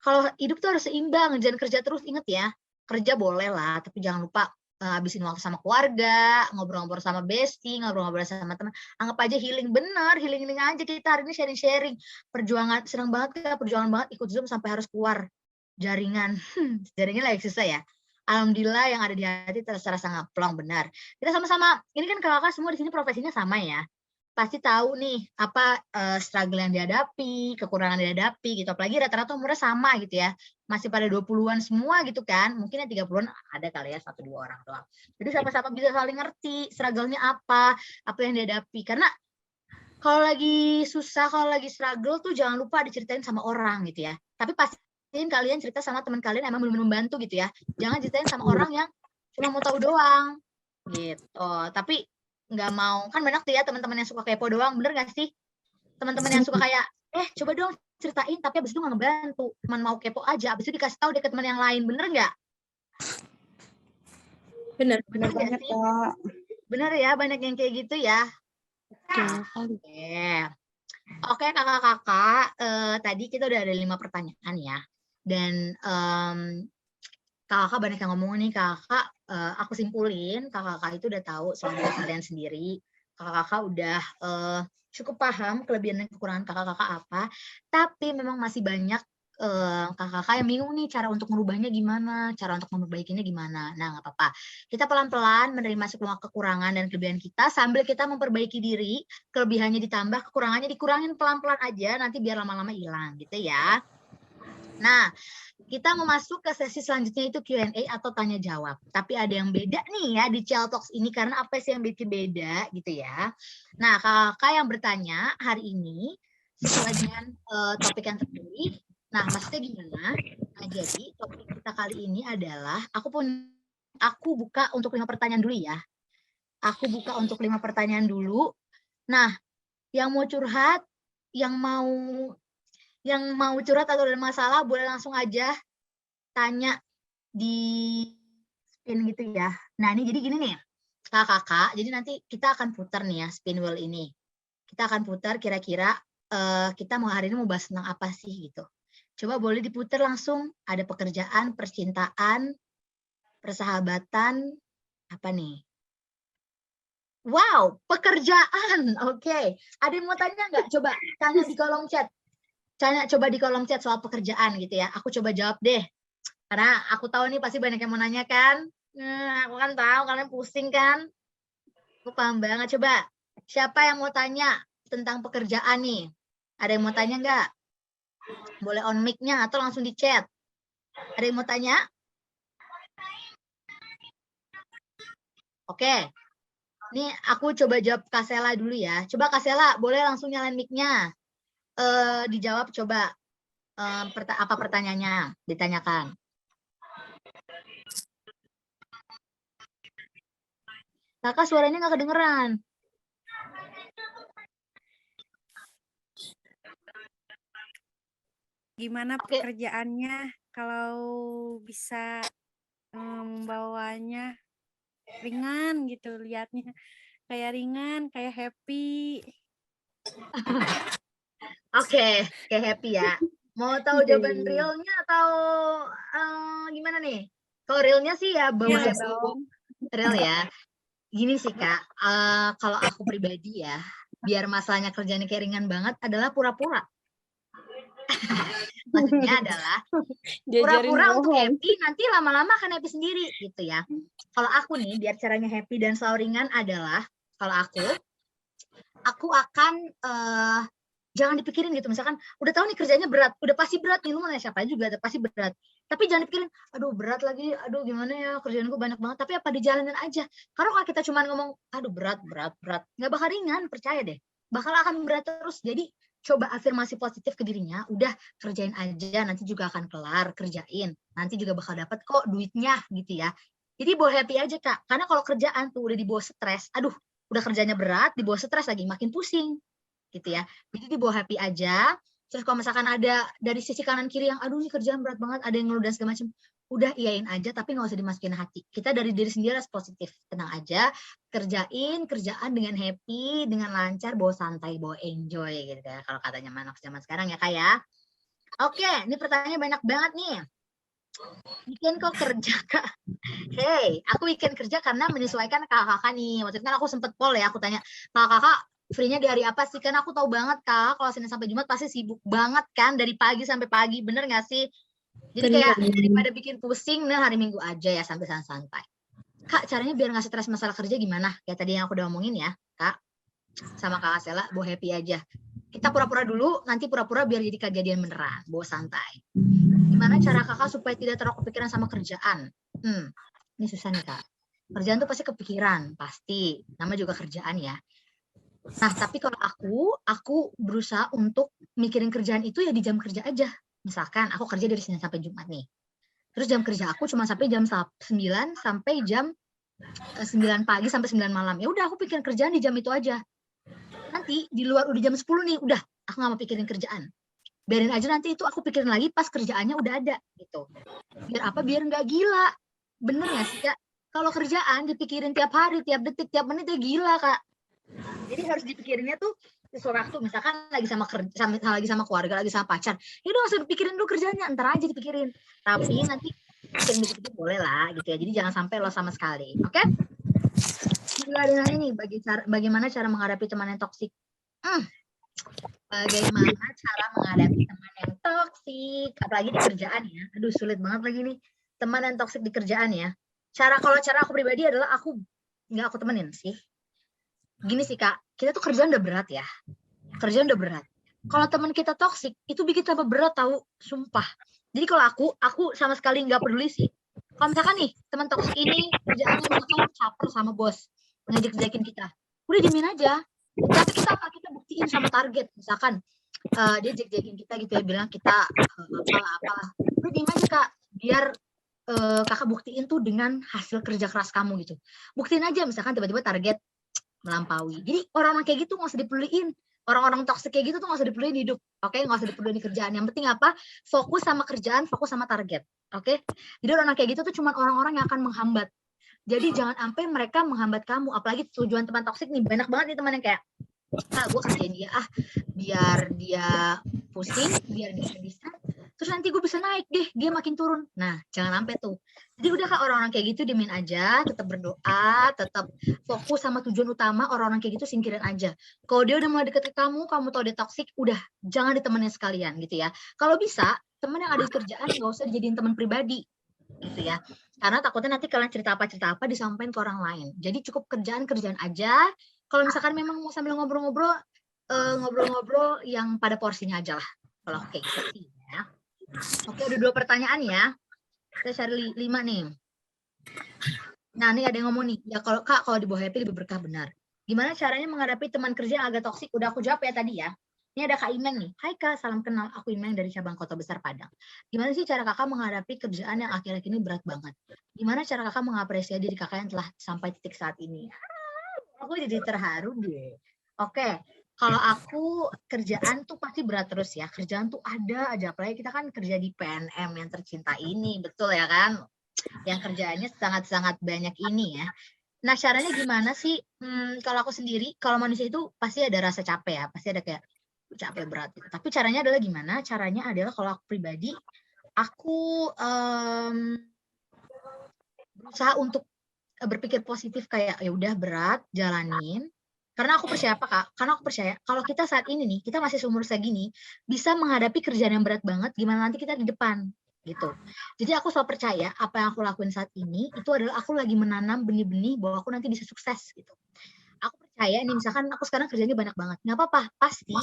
Kalau hidup tuh harus seimbang. Jangan kerja terus. Ingat ya. Kerja boleh lah. Tapi jangan lupa habisin waktu sama keluarga. Ngobrol-ngobrol sama bestie. Ngobrol-ngobrol sama teman. Anggap aja healing. Bener. Healing-healing aja kita hari ini sharing-sharing. Perjuangan. Senang banget Kak. Perjuangan banget ikut Zoom sampai harus keluar jaringan. Jaringan lagi susah ya. Alhamdulillah yang ada di hati terasa ngaplong, benar. Kita sama-sama, ini kan kakak semua di sini profesinya sama ya. Pasti tahu nih apa struggle yang dihadapi, kekurangan yang dihadapi gitu. Apalagi rata-rata umurnya sama gitu ya. Masih pada 20-an semua gitu kan. Mungkin yang 30-an ada kali ya 1-2 orang doang. Jadi sama-sama bisa saling ngerti struggle-nya apa yang dihadapi. Karena kalau lagi susah, kalau lagi struggle tuh jangan lupa diceritain sama orang gitu ya. Tapi pastiin kalian cerita sama teman kalian emang benar-benar membantu gitu ya. Jangan ceritain sama orang yang cuma mau tahu doang gitu. Tapi nggak mau, kan banyak tuh ya teman-teman yang suka kepo doang, bener nggak sih? Teman-teman yang suka kayak, coba dong ceritain, tapi abis itu nggak ngebantu. Cuman mau kepo aja, abis itu dikasih tahu deh ke teman yang lain, bener nggak? Bener Bener nggak banget, sih? Kak. Bener ya, banyak yang kayak gitu ya. Oke, kakak-kakak, tadi kita udah ada 5 pertanyaan ya. Dan kakak banyak yang ngomong nih, kakak, aku simpulin, kakak-kakak itu udah tahu soal diri kalian sendiri. Kakak-kakak udah cukup paham kelebihan dan kekurangan kakak-kakak apa. Tapi memang masih banyak kakak-kakak yang bingung nih cara untuk merubahnya gimana, cara untuk memperbaikinya gimana. Nah, nggak apa-apa. Kita pelan-pelan menerima semua kekurangan dan kelebihan kita sambil kita memperbaiki diri, kelebihannya ditambah, kekurangannya dikurangin pelan-pelan aja, nanti biar lama-lama hilang gitu ya. Nah, kita mau masuk ke sesi selanjutnya itu Q&A atau tanya jawab. Tapi ada yang beda nih ya di Chill Talks ini karena apa sih yang bikin beda gitu ya. Nah, kakak yang bertanya hari ini sesuai dengan topik yang terpilih. Nah, maksudnya gimana? Nah, jadi topik kita kali ini adalah aku buka untuk 5 pertanyaan dulu ya. Aku buka untuk 5 pertanyaan dulu. Nah, yang mau curhat, yang mau curhat atau ada masalah boleh langsung aja tanya di spin gitu ya. Nah, ini jadi gini nih, kakak-kakak. Jadi nanti kita akan putar nih ya spin wheel ini. Kita akan putar kira-kira kita hari ini mau bahas tentang apa sih gitu. Coba boleh diputar langsung. Ada pekerjaan, percintaan, persahabatan, apa nih? Wow, pekerjaan. Oke. Ada yang mau tanya nggak? Coba tanya di kolom chat. Coba di kolom chat soal pekerjaan gitu ya. Aku coba jawab deh. Karena aku tahu nih pasti banyak yang mau nanya kan. Aku kan tahu kalian pusing kan. Aku paham banget. Coba siapa yang mau tanya tentang pekerjaan nih? Ada yang mau tanya nggak? Boleh on mic-nya atau langsung di chat. Ada yang mau tanya? Oke. Nih aku coba jawab Kak Sela dulu ya. Coba Kak Sela, boleh langsung nyalain mic-nya. Dijawab coba apa pertanyaannya, ditanyakan. Kakak suaranya nggak kedengeran. Gimana Oke. pekerjaannya kalau bisa membawanya ringan gitu lihatnya. Kayak ringan, kayak happy. Oke, kayak happy ya. Mau tahu jawaban realnya atau gimana nih? Kalau realnya sih ya bawa Iya happy. dong. Real ya. Gini sih Kak, kalau aku pribadi ya, biar masalahnya kerjanya kayak ringan banget adalah pura-pura. Maksudnya adalah Diajarin pura-pura untuk bohong. happy, nanti lama-lama akan happy sendiri gitu ya. Kalau aku nih, biar caranya happy dan selalu ringan adalah, kalau aku akan jangan dipikirin gitu. Misalkan udah tahu nih kerjanya berat, udah pasti berat nih, lu mau nanya siapa juga, pasti berat. Tapi jangan dipikirin, aduh berat lagi, aduh gimana ya, kerjaan gue banyak banget. Tapi apa dijalanin aja. Karena kalau kita cuma ngomong, aduh berat, nggak bakal ringan, percaya deh. Bakal akan berat terus. Jadi coba afirmasi positif ke dirinya, udah kerjain aja, nanti juga akan kelar, kerjain. Nanti juga bakal dapat kok duitnya gitu ya. Jadi bawa happy aja Kak. Karena kalau kerjaan tuh udah dibawa stres, aduh udah kerjanya berat, dibawa stres lagi, makin pusing gitu ya. Jadi dibawa happy aja. Terus kalau misalkan ada dari sisi kanan kiri yang aduh ini kerjaan berat banget, ada yang ngeluh dan segala macam, udah iyain aja tapi nggak usah dimasukin hati. Kita dari diri sendiri harus positif, tenang aja, kerjain kerjaan dengan happy, dengan lancar, bawa santai, bawa enjoy gitu ya. Kalau katanya anak zaman sekarang ya Kak ya. Oke, ini pertanyaannya banyak banget nih. Weekend kok kerja Kak? Hey, aku weekend kerja karena menyesuaikan kakak-kakak nih. Waktu itu kan aku sempet poll ya, aku tanya, kakak-kakak free-nya dari apa sih? Karena aku tahu banget Kak, kalau Senin sampai Jumat pasti sibuk banget kan, dari pagi sampai pagi, bener nggak sih? Jadi kayak daripada bikin pusing, nah hari Minggu aja ya sampai santai. Kak, caranya biar nggak stres masalah kerja gimana? Kayak tadi yang aku udah omongin ya, Kak. Sama Kak Sela, bawa happy aja. Kita pura-pura dulu, nanti pura-pura biar jadi kejadian beneran, bawa santai. Gimana cara kakak supaya tidak terlalu kepikiran sama kerjaan? Ini susah nih Kak. Kerjaan tuh pasti kepikiran, pasti. Nama juga kerjaan ya. Nah, tapi kalau aku berusaha untuk mikirin kerjaan itu ya di jam kerja aja. Misalkan aku kerja dari Senin sampai Jumat nih. Terus jam kerja aku cuma sampai jam 9 sampai jam 9 pagi sampai 9 malam. Ya udah aku pikirin kerjaan di jam itu aja. Nanti di luar udah jam 10 nih, udah aku nggak mau pikirin kerjaan. Biarin aja nanti itu aku pikirin lagi pas kerjaannya udah ada gitu. Biar apa? Biar nggak gila. Bener nggak sih Kak? Kalau kerjaan dipikirin tiap hari, tiap detik, tiap menit ya gila Kak. Jadi harus dipikirinnya tuh sesuai waktu. Misalkan lagi lagi sama keluarga, lagi sama pacar, ya udah nggak usah dipikirin dulu kerjanya, ntar aja dipikirin. Tapi nanti pikirin dikit-dikit boleh lah gitu ya. Jadi jangan sampai lo sama sekali. Oke? Juga ada nanya nih, bagaimana cara menghadapi teman yang toksik? Bagaimana cara menghadapi teman yang toksik, apalagi di kerjaan ya. Aduh sulit banget lagi nih, teman yang toksik di kerjaan ya. Kalau cara aku pribadi adalah aku nggak aku temenin sih. Gini sih Kak, kita tuh kerjaan udah berat ya. Kerjaan udah berat. Kalau teman kita toksik, itu bikin tambah berat tahu, sumpah. Jadi kalau aku sama sekali nggak peduli sih. Kalau misalkan nih, teman toksik ini kerjaannya misalkan caper sama bos, ngejek-jekin kita. Udah diemin aja. Tapi kita buktiin sama target. Misalkan dia jek-jekin kita gitu ya, bilang kita apalah. Udah diem aja Kak, biar kakak buktiin tuh dengan hasil kerja keras kamu gitu. Buktiin aja misalkan tiba-tiba target melampaui. Jadi orang-orang kayak gitu nggak usah dipeduliin. Orang-orang toksik kayak gitu tuh nggak usah dipeduliin hidup. Oke, nggak usah dipeduliin di kerjaan. Yang penting apa? Fokus sama kerjaan, fokus sama target. Oke. Jadi orang kayak gitu tuh cuma orang-orang yang akan menghambat. Jadi jangan sampai mereka menghambat kamu. Apalagi tujuan teman toksik nih, banyak banget nih teman yang kayak, gue kerjain dia biar dia pusing, biar dia bisa, terus nanti gue bisa naik deh, dia makin turun. Nah, jangan sampai tuh. Jadi udah Kak, orang-orang kayak gitu diemin aja, tetap berdoa, tetap fokus sama tujuan utama. Orang-orang kayak gitu singkirin aja. Kalau dia udah mulai deket ke kamu tahu dia toksik, udah jangan ditemenin sekalian gitu ya. Kalau bisa, teman yang ada di kerjaan nggak usah dijadiin teman pribadi gitu ya. Karena takutnya nanti kalian cerita apa disampaikan ke orang lain. Jadi cukup kerjaan aja. Kalau misalkan memang mau sambil ngobrol-ngobrol, ngobrol-ngobrol yang pada porsinya aja lah. Kalau kayak gitu sih ya. Oke, ada 2 pertanyaan ya. Kita cari 5 nih. Nah, ini ada yang ngomong nih, ya kalau Kak, kalau di bawah happy lebih berkah, benar. Gimana caranya menghadapi teman kerja yang agak toksik? Udah aku jawab ya tadi ya. Ini ada Kak Imeng nih. Hai Kak, salam kenal. Aku Imeng dari cabang Kota Besar Padang. Gimana sih cara Kakak menghadapi kerjaan yang akhir-akhir ini berat banget? Gimana cara Kakak mengapresiasi diri Kakak yang telah sampai titik saat ini? Aku jadi terharu deh. Oke, kalau aku kerjaan tuh pasti berat terus ya. Kerjaan tuh ada aja. Apalagi kita kan kerja di PNM yang tercinta ini, betul ya kan? Yang kerjaannya sangat-sangat banyak ini ya. Nah, caranya gimana sih? Kalau aku sendiri, kalau manusia itu pasti ada rasa capek ya, pasti ada kayak capek berat gitu. Tapi caranya adalah gimana? Caranya adalah kalau aku pribadi, aku berusaha untuk berpikir positif kayak ya udah berat, jalanin. Karena aku percaya apa Kak? Karena aku percaya kalau kita saat ini nih, kita masih seumur segini, bisa menghadapi kerjaan yang berat banget, gimana nanti kita di depan gitu. Jadi aku selalu percaya apa yang aku lakuin saat ini itu adalah aku lagi menanam benih-benih bahwa aku nanti bisa sukses gitu. Aku percaya nih misalkan aku sekarang kerjanya banyak banget, nggak apa-apa, pasti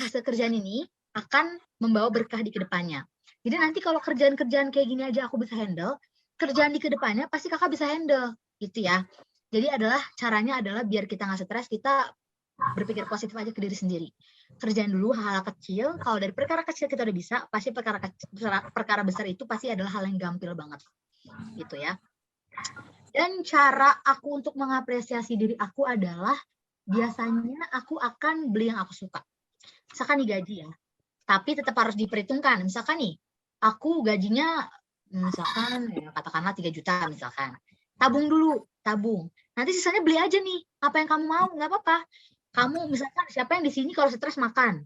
hasil kerjaan ini akan membawa berkah di kedepannya. Jadi nanti kalau kerjaan-kerjaan kayak gini aja aku bisa handle, kerjaan di kedepannya pasti kakak bisa handle gitu ya. Jadi caranya adalah biar kita nggak stres, kita berpikir positif aja ke diri sendiri. Kerjaan dulu hal-hal kecil, kalau dari perkara kecil kita udah bisa, pasti perkara besar itu pasti adalah hal yang gampil banget gitu ya. Dan cara aku untuk mengapresiasi diri aku adalah biasanya aku akan beli yang aku suka. Misalkan nih gaji ya, tapi tetap harus diperhitungkan. Misalkan nih, aku gajinya misalkan ya, katakanlah 3 juta misalkan. Tabung dulu, tabung. Nanti sisanya beli aja nih, apa yang kamu mau, nggak apa-apa. Kamu misalkan siapa yang di sini kalau stres makan.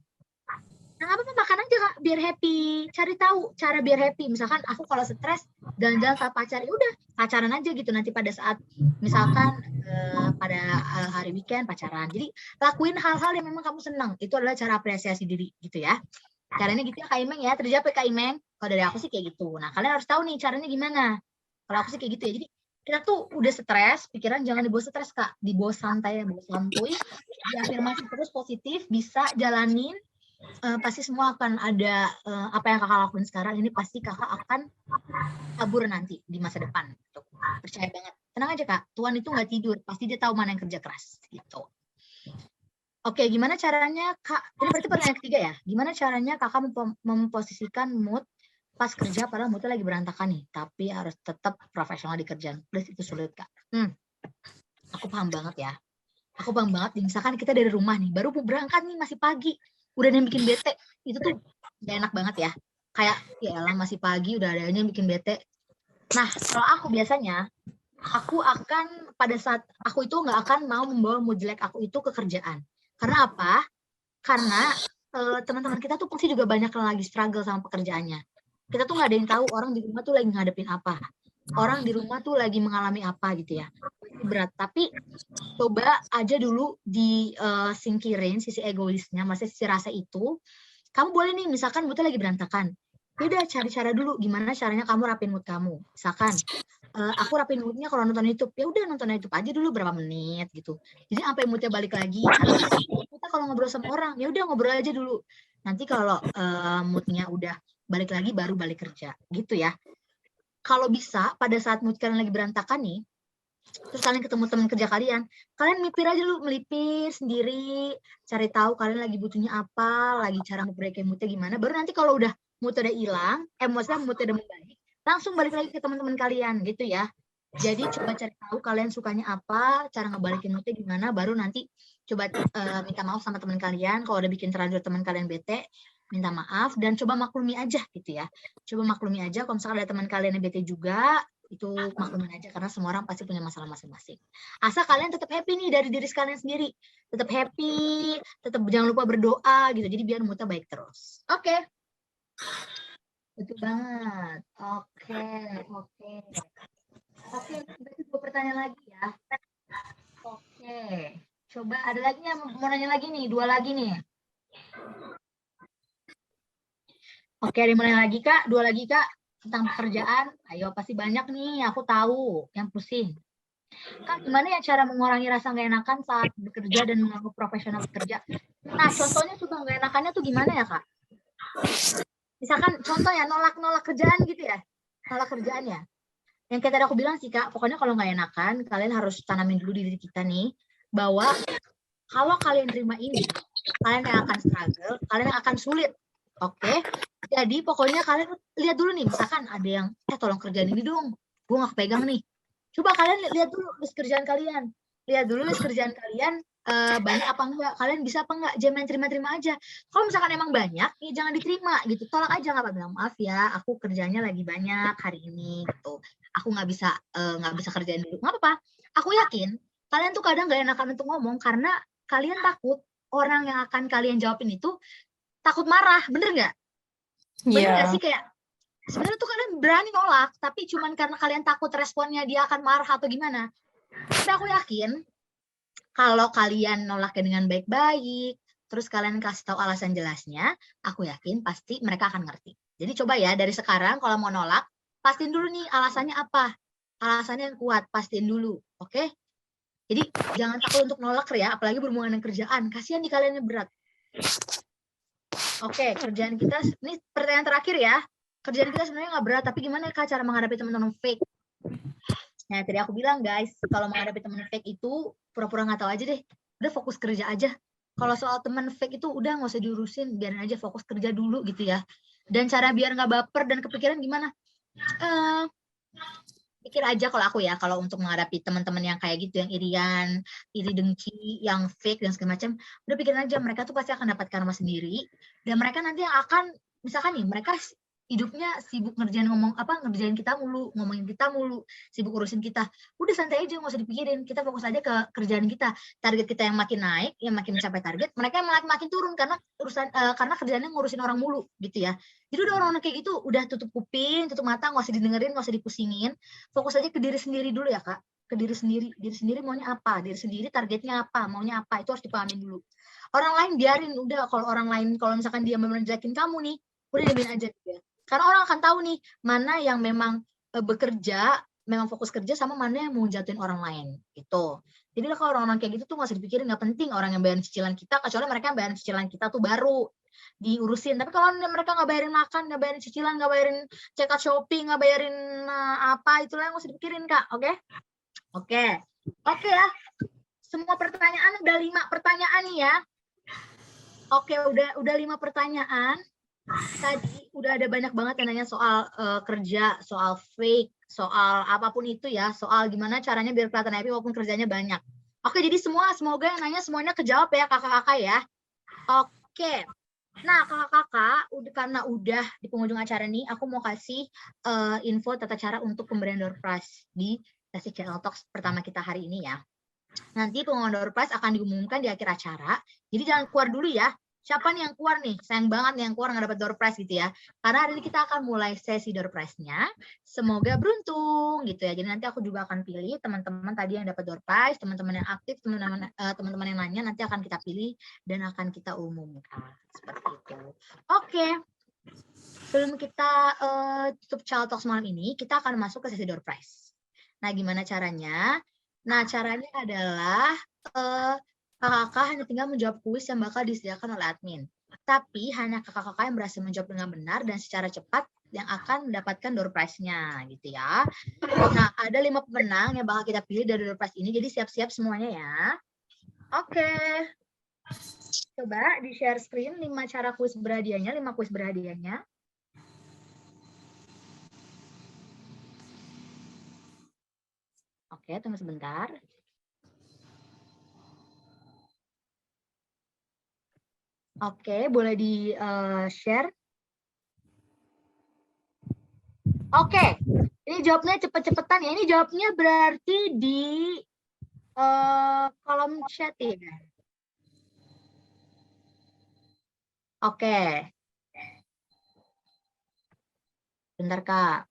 Nah, nggak apa-apa, makan aja Kak, biar happy. Cari tahu cara biar happy. Misalkan aku kalau stres jalan-jalan sama pacar, ya udah pacaran aja gitu nanti pada saat misalkan pada hari weekend pacaran. Jadi lakuin hal-hal yang memang kamu senang. Itu adalah cara apresiasi diri gitu ya. Caranya gitu ya Kak Imeng ya. Terjawab ya Kak Imeng. Kalau dari aku sih kayak gitu. Nah, kalian harus tahu nih caranya gimana. Kalau aku sih kayak gitu ya. Jadi kita tuh udah stres, pikiran jangan dibawa stres Kak. Dibawa santai, dibawa santuy. Diafirmasi terus positif, bisa jalanin. Pasti semua akan ada apa yang kakak lakuin sekarang ini pasti kakak akan kabur nanti di masa depan gitu. Percaya banget, tenang aja Kak, Tuhan itu nggak tidur, pasti dia tahu mana yang kerja keras gitu. Oke, gimana caranya Kak, ini berarti pertanyaan ketiga ya, gimana caranya kakak memposisikan mood pas kerja padahal moodnya lagi berantakan nih, tapi harus tetap profesional di kerjaan, please itu sulit Kak. Aku paham banget ya, aku paham banget, misalkan kita dari rumah nih, baru mau berangkat nih masih pagi, udah ada yang bikin bete, itu tuh gak enak banget ya. Kayak, ya elah masih pagi, udah ada yang bikin bete. Nah, kalau aku biasanya, aku akan, pada saat, aku itu gak akan mau membawa mood jelek aku itu ke kerjaan. Karena apa? Karena teman-teman kita tuh pasti juga banyak yang lagi struggle sama pekerjaannya. Kita tuh gak ada yang tahu orang di rumah tuh lagi ngadepin apa. Orang di rumah tuh lagi mengalami apa gitu ya. Berat, tapi coba aja dulu disingkirin sisi egoisnya, maksudnya sisi rasa itu. Kamu boleh nih, misalkan moodnya lagi berantakan. Udah cari cara dulu, gimana caranya kamu rapin mood kamu. Misalkan, aku rapin moodnya kalau nonton YouTube, ya udah nonton YouTube aja dulu berapa menit gitu. Jadi sampai moodnya balik lagi. Kita kalau ngobrol sama orang, ya udah ngobrol aja dulu. Nanti kalau moodnya udah balik lagi, baru balik kerja, gitu ya. Kalau bisa, pada saat mood kalian lagi berantakan nih, terus kalian ketemu teman kerja kalian mikir aja dulu, melipir sendiri, cari tahu kalian lagi butuhnya apa, lagi cara nge-break moodnya gimana, baru nanti kalau udah moodnya udah hilang, maksudnya moodnya udah membaik, langsung balik lagi ke teman-teman kalian gitu ya. Jadi coba cari tahu kalian sukanya apa, cara ngebalikin moodnya gimana, baru nanti coba minta maaf sama teman kalian, kalau udah bikin terlanjur teman kalian bete, minta maaf, dan coba maklumi aja gitu ya. Coba maklumi aja, kalau misalkan ada teman kalian yang bete juga, itu maklumin aja karena semua orang pasti punya masalah masing-masing. Asal kalian tetap happy nih dari diri kalian sendiri, tetap happy, tetap jangan lupa berdoa gitu. Jadi biar moodnya baik terus. Oke. Betul banget. Oke. Berarti 2 pertanyaan lagi ya. Oke. Coba ada lagi yang mau nanya lagi nih, 2 lagi nih. Oke, ada yang mau nanya lagi Kak? 2 lagi Kak? Tentang pekerjaan, ayo pasti banyak nih, aku tahu yang pusing. Kak, gimana ya cara mengurangi rasa nggak enakan saat bekerja dan menganggap profesional bekerja? Nah, contohnya juga nggak enakannya tuh gimana ya, Kak? Misalkan contoh ya, nolak kerjaan gitu ya, nolak kerjaan ya. Yang kayak tadi aku bilang sih Kak, pokoknya kalau nggak enakan, kalian harus tanamin dulu di diri kita nih, bahwa kalau kalian terima ini, kalian yang akan struggle, kalian yang akan sulit. Oke? Jadi pokoknya kalian lihat dulu nih, misalkan ada yang, tolong kerjaan ini dong, gue nggak pegang nih. Coba kalian lihat dulu list kerjaan kalian. Lihat dulu list kerjaan kalian, banyak apa enggak, kalian bisa apa enggak, jangan main terima-terima aja. Kalau misalkan emang banyak, ya jangan diterima gitu, tolak aja, nggak apa, bilang maaf ya, aku kerjanya lagi banyak hari ini gitu, aku nggak bisa kerjain dulu, nggak apa-apa. Aku yakin kalian tuh kadang nggak enakan untuk ngomong karena kalian takut orang yang akan kalian jawabin itu takut marah, bener nggak? Bener nggak sih, kayak sebenarnya tuh kalian berani nolak, tapi cuman karena kalian takut responnya dia akan marah atau gimana. Tapi aku yakin kalau kalian nolaknya dengan baik-baik, terus kalian kasih tahu alasan jelasnya, aku yakin pasti mereka akan ngerti. Jadi coba ya dari sekarang kalau mau nolak, pastiin dulu nih alasannya apa. Alasannya yang kuat, pastiin dulu, oke? Jadi jangan takut untuk nolak ya, apalagi berhubungan dengan kerjaan. Kasihan nih kalian yang berat. Oke, kerjaan kita, ini pertanyaan terakhir ya. Kerjaan kita sebenarnya nggak berat, tapi gimana Kak cara menghadapi teman-teman fake? Nah, tadi aku bilang guys, kalau menghadapi teman fake itu pura-pura nggak tahu aja deh. Udah fokus kerja aja. Kalau soal teman fake itu udah nggak usah diurusin, biarin aja fokus kerja dulu gitu ya. Dan cara biar nggak baper dan kepikiran gimana? Pikir aja kalau aku ya, kalau untuk menghadapi teman-teman yang kayak gitu, yang irian, iri dengki, yang fake dan segala macam, udah pikirin aja mereka tuh pasti akan dapat karma sendiri, dan mereka nanti yang akan, misalkan nih, mereka hidupnya sibuk ngerjain kita mulu, ngomongin kita mulu, sibuk urusin kita. Udah santai aja, nggak usah dipikirin. Kita fokus aja ke kerjaan kita. Target kita yang makin naik, yang makin mencapai target, mereka yang makin turun karena kerjaannya ngurusin orang mulu gitu ya. Jadi udah orang-orang kayak gitu, udah tutup kuping, tutup mata, nggak usah didengerin, nggak usah dipusingin. Fokus aja ke diri sendiri dulu ya Kak. Ke diri sendiri maunya apa, diri sendiri targetnya apa, maunya apa, itu harus dipahamin dulu. Orang lain biarin, udah kalau orang lain, kalau misalkan dia menjelekin kamu nih, udah diamin aja dia. Karena orang akan tahu nih, mana yang memang bekerja, memang fokus kerja, sama mana yang mau jatuhin orang lain, gitu. Jadi kalau orang-orang kayak gitu tuh nggak usah dipikirin, nggak penting orang yang bayarin cicilan kita, kecuali mereka yang bayarin cicilan kita tuh baru diurusin. Tapi kalau mereka nggak bayarin makan, nggak bayarin cicilan, nggak bayarin check out shopping, nggak bayarin apa, itulah yang nggak usah dipikirin Kak, oke? Oke ya. Semua pertanyaan udah 5 pertanyaan nih ya. Oke, udah 5 pertanyaan. Tadi udah ada banyak banget yang nanya soal kerja, soal fake, soal apapun itu ya, soal gimana caranya biar kelihatan happy walaupun kerjanya banyak. Oke, jadi semoga yang nanya semuanya kejawab ya kakak-kakak ya. Oke. Nah, kakak-kakak, karena udah di penghujung acara nih, aku mau kasih info tata cara untuk pemberian door prize di sesi Channel Talks pertama kita hari ini ya. Nanti pengumuman door prize akan diumumkan di akhir acara, jadi jangan keluar dulu ya. Siapa nih yang keluar nih? Sayang banget nih yang keluar nggak dapat door prize gitu ya. Karena hari ini kita akan mulai sesi door prize-nya. Semoga beruntung gitu ya. Jadi nanti aku juga akan pilih teman-teman tadi yang dapat door prize, teman-teman yang aktif, teman-teman yang nanya, nanti akan kita pilih dan akan kita umumkan. Seperti itu. Oke. Sebelum kita tutup Child Talks malam ini, kita akan masuk ke sesi door prize. Nah, gimana caranya? Nah, caranya adalah kakak-kakak hanya tinggal menjawab kuis yang bakal disediakan oleh admin. Tapi hanya kakak-kakak yang berhasil menjawab dengan benar dan secara cepat yang akan mendapatkan door prize-nya gitu ya. Nah, ada 5 pemenang yang bakal kita pilih dari door prize ini, jadi siap-siap semuanya ya. Oke. Coba di-share screen 5 cara kuis berhadiahnya, 5 kuis berhadiahnya. Oke, tunggu sebentar. Oke, boleh di-share. Oke, ini jawabnya cepet-cepetan ya. Ini jawabnya berarti di kolom chat ya. Oke. Bentar, Kak.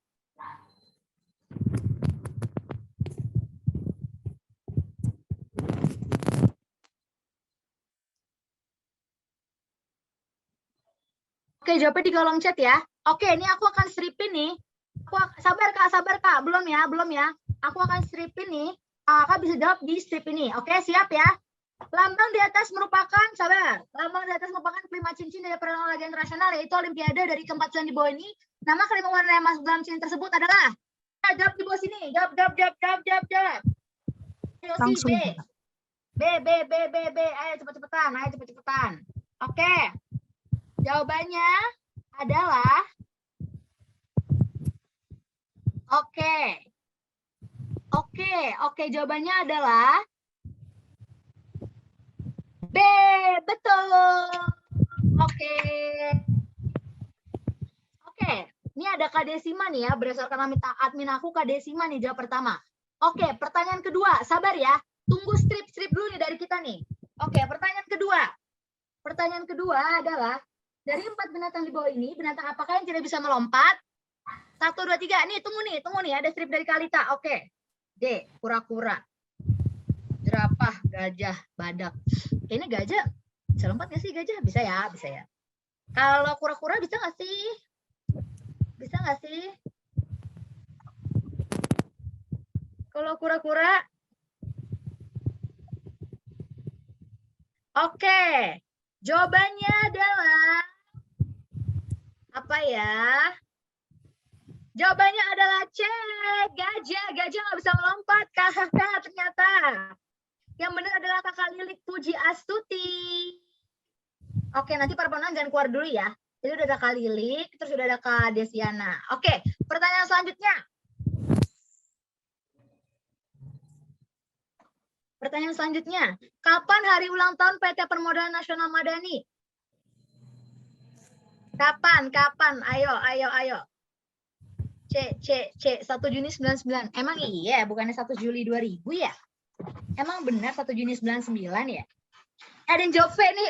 Oke, jawabnya di kolom chat ya. Oke, ini aku akan stripin nih. Sabar Kak. Belum ya. Aku akan stripin nih. Kakak bisa jawab di strip ini. Oke, siap ya. Lambang di atas merupakan, lambang di atas merupakan kelima cincin dari perhelatan olahraga internasional, yaitu Olimpiade dari keempat di bawah ini. Nama kelima warna yang masuk dalam cincin tersebut adalah jawab di bawah sini. Jawab. Ayo si Langsung. B. Ayo cepet-cepetan. Oke. Jawabannya adalah Oke, jawabannya adalah B. Betul. Oke. Ini ada Kak Desima nih ya, berdasarkan admin aku Kak Desima nih jawab pertama. Oke, pertanyaan kedua, sabar ya. Tunggu strip dulu nih dari kita nih. Oke, pertanyaan kedua. Pertanyaan kedua adalah, dari 4 binatang di bawah ini, binatang apakah yang tidak bisa melompat? 1, 2, 3. Nih, tunggu nih. Ada strip dari Kalita. Oke. D, kura-kura. Jerapah, gajah, badak. Kayaknya gajah bisa lompat nggak sih gajah? Bisa ya. Kalau kura-kura bisa nggak sih? Kalau kura-kura? Oke. Jawabannya adalah apa ya? Jawabannya adalah C, gajah. Gajah nggak bisa melompat. Kakak ternyata. Yang benar adalah Kakak Lilik Puji Astuti. Oke, nanti para penonton jangan keluar dulu ya. Jadi udah ada Kak Lilik, terus udah ada Kak Desiana. Oke, pertanyaan selanjutnya. Kapan hari ulang tahun PT Permodalan Nasional Madani? Kapan? Ayo. C. 1 Juni 99. Emang iya, bukannya 1 Juli 2000 ya? Emang benar 1 Juni 99 ya? Ada yang jawab V nih.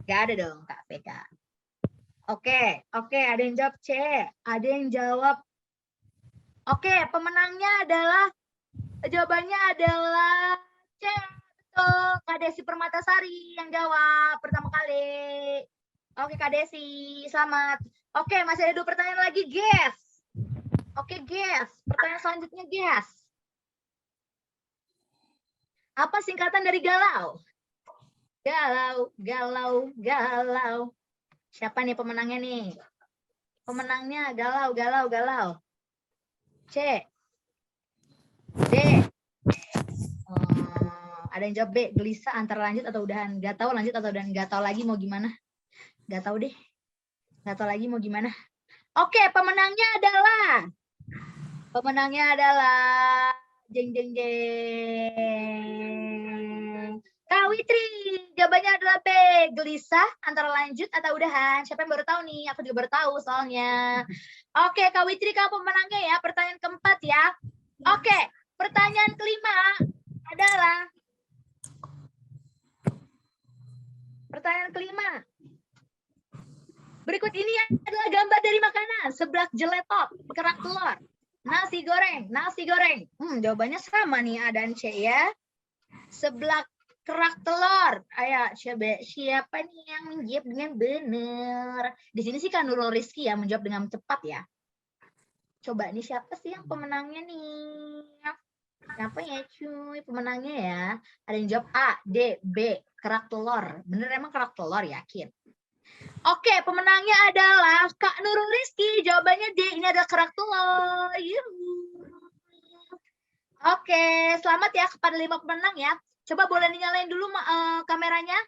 Gak ada dong, Kak PK. Oke, ada yang jawab C. Ada yang jawab. Oke, jawabannya adalah C. Betul, Kak Desi Permatasari yang jawab pertama kali. Oke, Kak Desi, selamat. Oke, masih ada 2 pertanyaan lagi, guys. Oke, guys. Pertanyaan selanjutnya, guys. Apa singkatan dari galau? Galau. Siapa nih pemenangnya nih? Pemenangnya galau. C. D. Ada yang jawab B, gelisah antara lanjut atau udahan. Gak tahu lanjut atau udahan. Gak tahu lagi mau gimana. Gak tahu deh. Gak tahu lagi mau gimana. Oke, pemenangnya adalah jeng. Kak Witri, jawabannya adalah B, gelisah antara lanjut atau udahan. Siapa yang baru tahu nih? Aku juga baru tahu soalnya. Oke, Kak Witri, kamu pemenangnya ya. Pertanyaan keempat ya. Oke, pertanyaan kelima adalah berikut ini adalah gambar dari makanan. Seblak jeletot, kerak telur, nasi goreng. Jawabannya sama nih A dan C ya. Seblak kerak telur. Ayo coba siapa nih yang menjawab dengan benar? Di sini sih kan Nurul Rizky ya menjawab dengan cepat ya. Coba nih siapa sih yang pemenangnya nih? Siapa ya cuy pemenangnya ya? Ada yang jawab A, D, B, kerak telur. Bener emang kerak telur, yakin? Oke, pemenangnya adalah Kak Nurul Rizky. Jawabannya D, ini ada kerak telur. Oke, selamat ya kepada 5 pemenang ya. Coba boleh dinyalain dulu kameranya.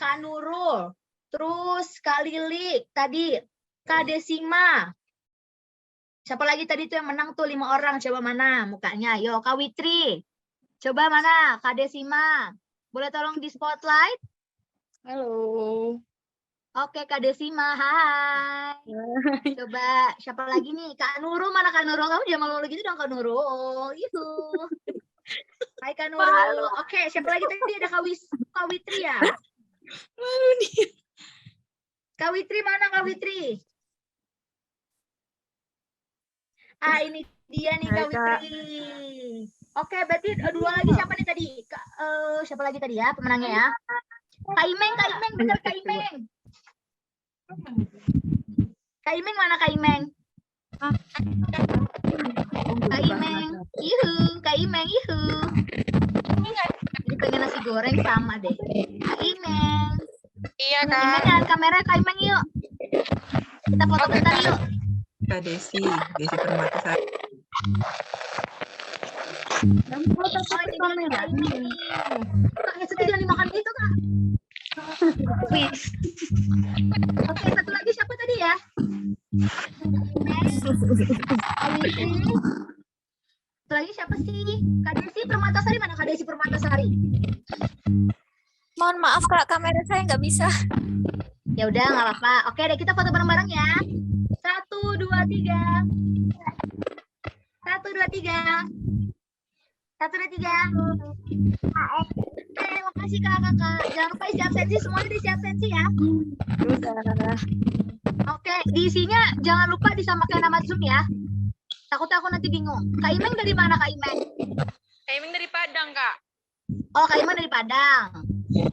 Kak Nurul, terus Kak Lilik, tadi Kak Desima. Siapa lagi tadi tuh yang menang tuh 5 orang? Coba mana mukanya? Yo, Kak Witri. Coba mana? Kak Desima. Boleh tolong di spotlight? Halo. Oke, Kak Desima. Hai. Coba siapa lagi nih? Kak Nurul, mana Kak Nurul? Kamu jangan malu gitu dong Kak Nurul. Yuhu. Hai Kak Nurul. Oke, siapa lagi tadi? Ada Kak Witri ya? Malu nih. Kak Witri mana Kak Witri? Ini dia nih Kak Witri. Oke, berarti 2 lagi siapa nih tadi? Siapa lagi tadi ya pemenangnya ya? Kak Imeng, bener Kak Imeng. Kak Imeng mana Kak Imeng? Kak Imeng, Kak Imeng, Jadi pengen nasi goreng sama deh. Kak Imeng. Iya, Kak Imeng, nyalain kamera Kak Imeng yuk. Kita foto bentar yuk. Kak Desi Permatasari. Oh, ini dia nih. Kak, Hesti jangan dimakan gitu, Kak. Wis. Oke, satu lagi siapa tadi ya? Awiti. Satu lagi siapa sih? Kak Desi Permatasari, mana Kak Desi Permatasari? Mohon maaf Kak, kamera saya nggak bisa. Ya udah, nggak apa-apa. Oke, deh kita foto bareng-bareng ya. 1, 2, 3. 1, 2, 3. 1, 2, 3. Oke, makasih kakak. Jangan lupa isi absensi, semuanya diisi absensi ya. Udah. Oke, diisinya jangan lupa disamakan nama Zoom ya. Takutnya aku nanti bingung. Kak Imeng dari mana Kak Imeng? Timing dari Padang, Kak. Oh, Kak Imeng dari Padang.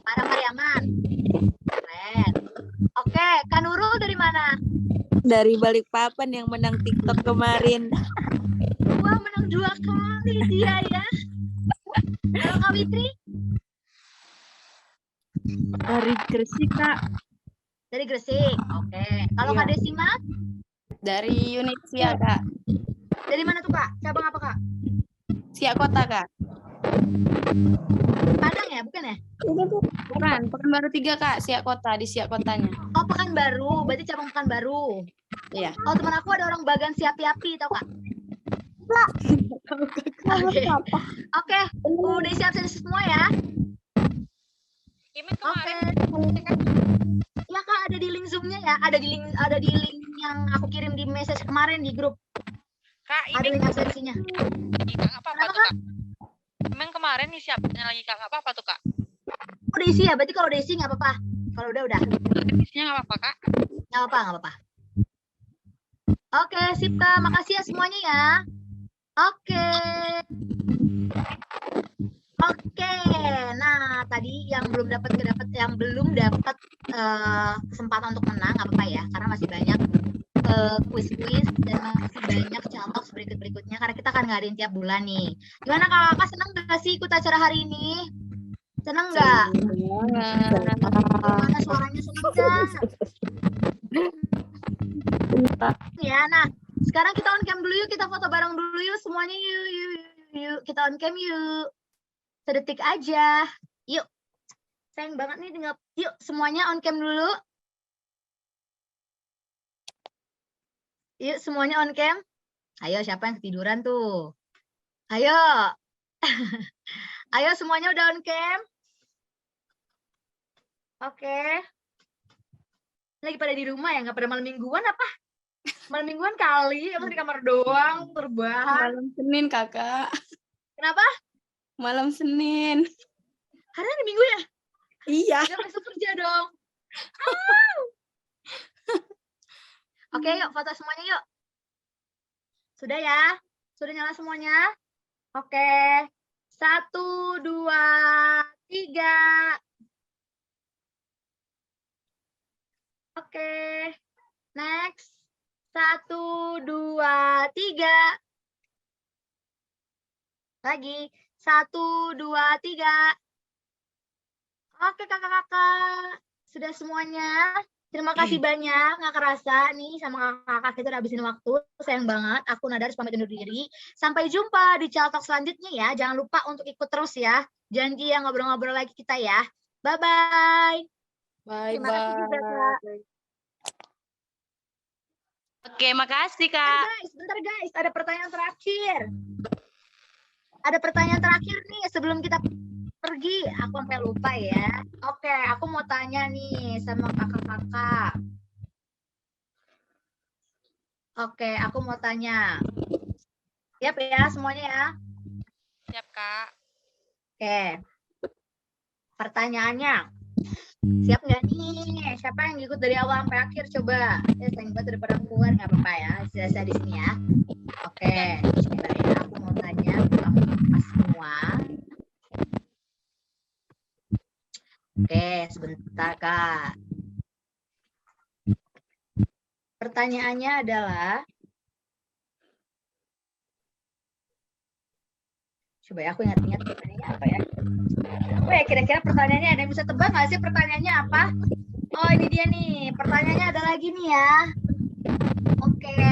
Padang Pariaman. Keren. Oke, Kak Nurul dari mana? Dari Balikpapan yang menang TikTok kemarin. Wah, menang 2 kali dia ya. Kalau Kak Witri? Dari Gresik, Kak. Dari Gresik. Oke. Kalau Iya. Kak Desima? Dari unit Sia, Kak. Dari mana tuh Kak? Cabang apa Kak? Sia Kota, Kak. Padang ya, bukan ya? Bukan, Pekanbaru 3, Kak. Sia Kota, di Sia Kotanya. Oh, Pekanbaru. Berarti cabang Pekanbaru. Iya. Oh, teman aku ada orang Bagan Siapi-api, tau Kak? Oke. Oke, udah siap semua ya? Timing Oke. Ya Kak, ada di link Zoom-nya ya. Ada di link yang aku kirim di message kemarin di grup. Kak, Ada ini link absensinya. lagi Kak, nggak apa-apa Kenapa, tuh, Kak. Emang kemarin nih siapanya lagi, Kak. Nggak apa-apa tuh, Kak. Udah isi ya? Berarti kalau udah isi nggak apa-apa. Kalau udah. Isinya nggak apa-apa, Kak. Nggak apa-apa. Oke, sip Kak. Makasih ya semuanya ya. Oke. Oke. Nah, tadi yang belum dapat kesempatan untuk menang nggak apa-apa ya, karena masih banyak kuis-kuis dan masih banyak Chaltalks berikutnya karena kita akan ngadain tiap bulan nih. Gimana kakak, seneng nggak sih ikut acara hari ini? Seneng nggak? Gimana suaranya, seneng nggak? Ya, nah sekarang kita on cam dulu yuk, kita foto bareng dulu yuk semuanya yuk. Kita on cam yuk. Sedetik aja. Yuk. Sayang banget nih tinggal. Yuk semuanya on cam dulu. Yuk semuanya on cam. Ayo, siapa yang ketiduran tuh? Ayo. Ayo semuanya udah on cam. Oke. Lagi pada di rumah ya, nggak pada malam mingguan apa? Malam mingguan kali, emang di kamar doang, terbahan. Malam Senin, Kakak. Kenapa? Malam Senin. Hari ini minggu ya? Iya. Gak masuk kerja dong. Oke, yuk foto semuanya yuk. Sudah ya? Sudah nyala semuanya? Oke. 1, 2, 3. Oke. Next. 1, 2, 3. Lagi. 1, 2, 3. Oke kakak-kakak. Sudah semuanya. Terima kasih banyak, nggak kerasa nih sama kakak-kakak kita udah habisin waktu. Sayang banget, aku Nada harus pamit undur diri. Sampai jumpa di Chaltalks selanjutnya ya. Jangan lupa untuk ikut terus ya. Janji ya, ngobrol-ngobrol lagi kita ya. Bye-bye. Terima kasih juga, Kak. Oke, makasih, Kak. Bentar guys, ada pertanyaan terakhir. Ada pertanyaan terakhir nih sebelum kita pergi. Aku sampai lupa ya. Oke, aku mau tanya nih sama kakak-kakak. Oke, aku mau tanya. Siap ya semuanya ya? Siap, Kak. Oke. Pertanyaannya. Siap nggak nih? Siapa yang ikut dari awal sampai akhir coba? Ya, sayang banget daripada keluar, nggak apa-apa ya. Saya di sini ya. Oke, sebentar ya. Aku mau tanya ke kamu semua. Oke, sebentar Kak. Pertanyaannya adalah, coba ya aku ingat-ingat pertanyaannya apa ya? Apa ya kira-kira pertanyaannya, ada yang bisa tebak nggak sih pertanyaannya apa? Oh ini dia nih, pertanyaannya ada lagi nih ya. Oke,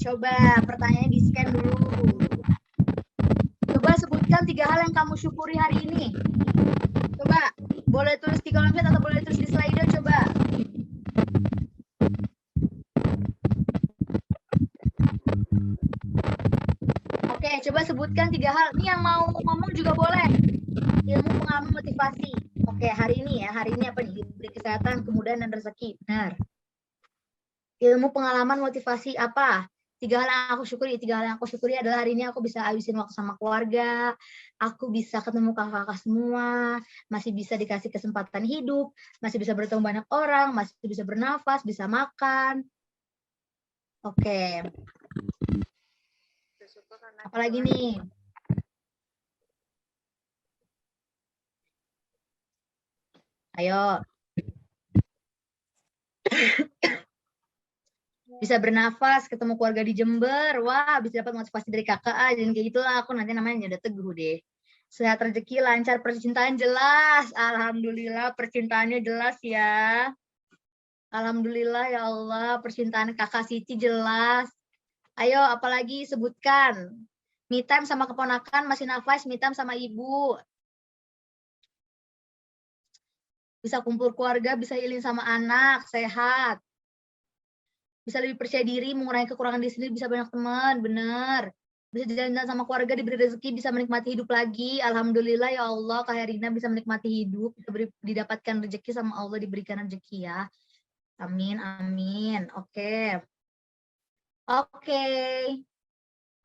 coba pertanyaannya di-scan dulu. sebutkan 3 hal yang kamu syukuri hari ini. Coba, boleh tulis di kolom chat atau boleh tulis di Slido, coba. Oke, coba sebutkan 3 hal. Ini yang mau ngomong juga boleh. Ilmu, pengalaman, motivasi. Oke, hari ini apa nih? Diberi kesehatan, kemudahan, dan rezeki. Benar. Ilmu, pengalaman, motivasi apa? 3 hal yang aku syukuri. 3 hal yang aku syukuri adalah hari ini aku bisa habisin waktu sama keluarga, aku bisa ketemu kakak-kakak semua, masih bisa dikasih kesempatan hidup, masih bisa bertemu banyak orang, masih bisa bernafas, bisa makan. Oke. Apalagi nih? Ayo. Bisa bernafas, ketemu keluarga di Jember, wah bisa dapat motivasi dari kakak, dan kayak gitulah aku nanti namanya udah teguh deh. Sehat, rezeki, lancar, percintaan jelas, alhamdulillah percintaannya jelas ya. Alhamdulillah ya Allah, percintaan kakak Siti jelas. Ayo apalagi sebutkan. Me time sama keponakan, masih nafas, me time sama ibu. Bisa kumpul keluarga, bisa healing sama anak, sehat. Bisa lebih percaya diri, mengurangi kekurangan diri sendiri, bisa banyak teman, bener. Bisa jalan-jalan sama keluarga, diberi rezeki, bisa menikmati hidup lagi. Alhamdulillah ya Allah, Kak Herina bisa menikmati hidup, didapatkan rezeki sama Allah, diberikan rezeki ya. Amin, amin. Oke. Oke.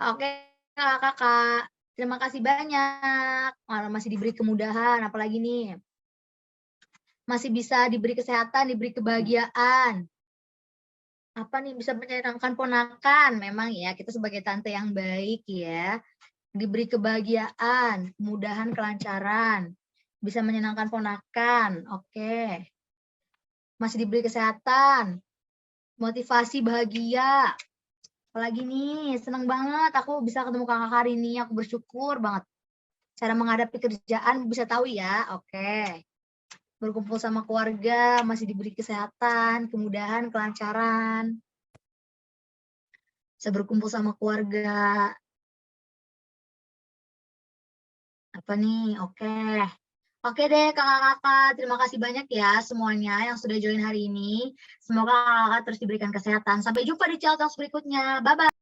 Oke, kakak. Terima kasih banyak. Masih diberi kemudahan, apalagi nih. Masih bisa diberi kesehatan, diberi kebahagiaan. Apa nih, bisa menyenangkan ponakan, memang ya kita sebagai tante yang baik ya, diberi kebahagiaan, kemudahan, kelancaran, bisa menyenangkan ponakan, oke. Masih diberi kesehatan, motivasi, bahagia, apalagi nih, seneng banget aku bisa ketemu kakak hari ini, aku bersyukur banget. Cara menghadapi kerjaan bisa tahu ya, oke. Berkumpul sama keluarga, masih diberi kesehatan, kemudahan, kelancaran. Bisa berkumpul sama keluarga. Apa nih? Oke. Oke deh kakak-kakak, terima kasih banyak ya semuanya yang sudah join hari ini. Semoga kakak-kakak terus diberikan kesehatan. Sampai jumpa di channel berikutnya. Bye-bye.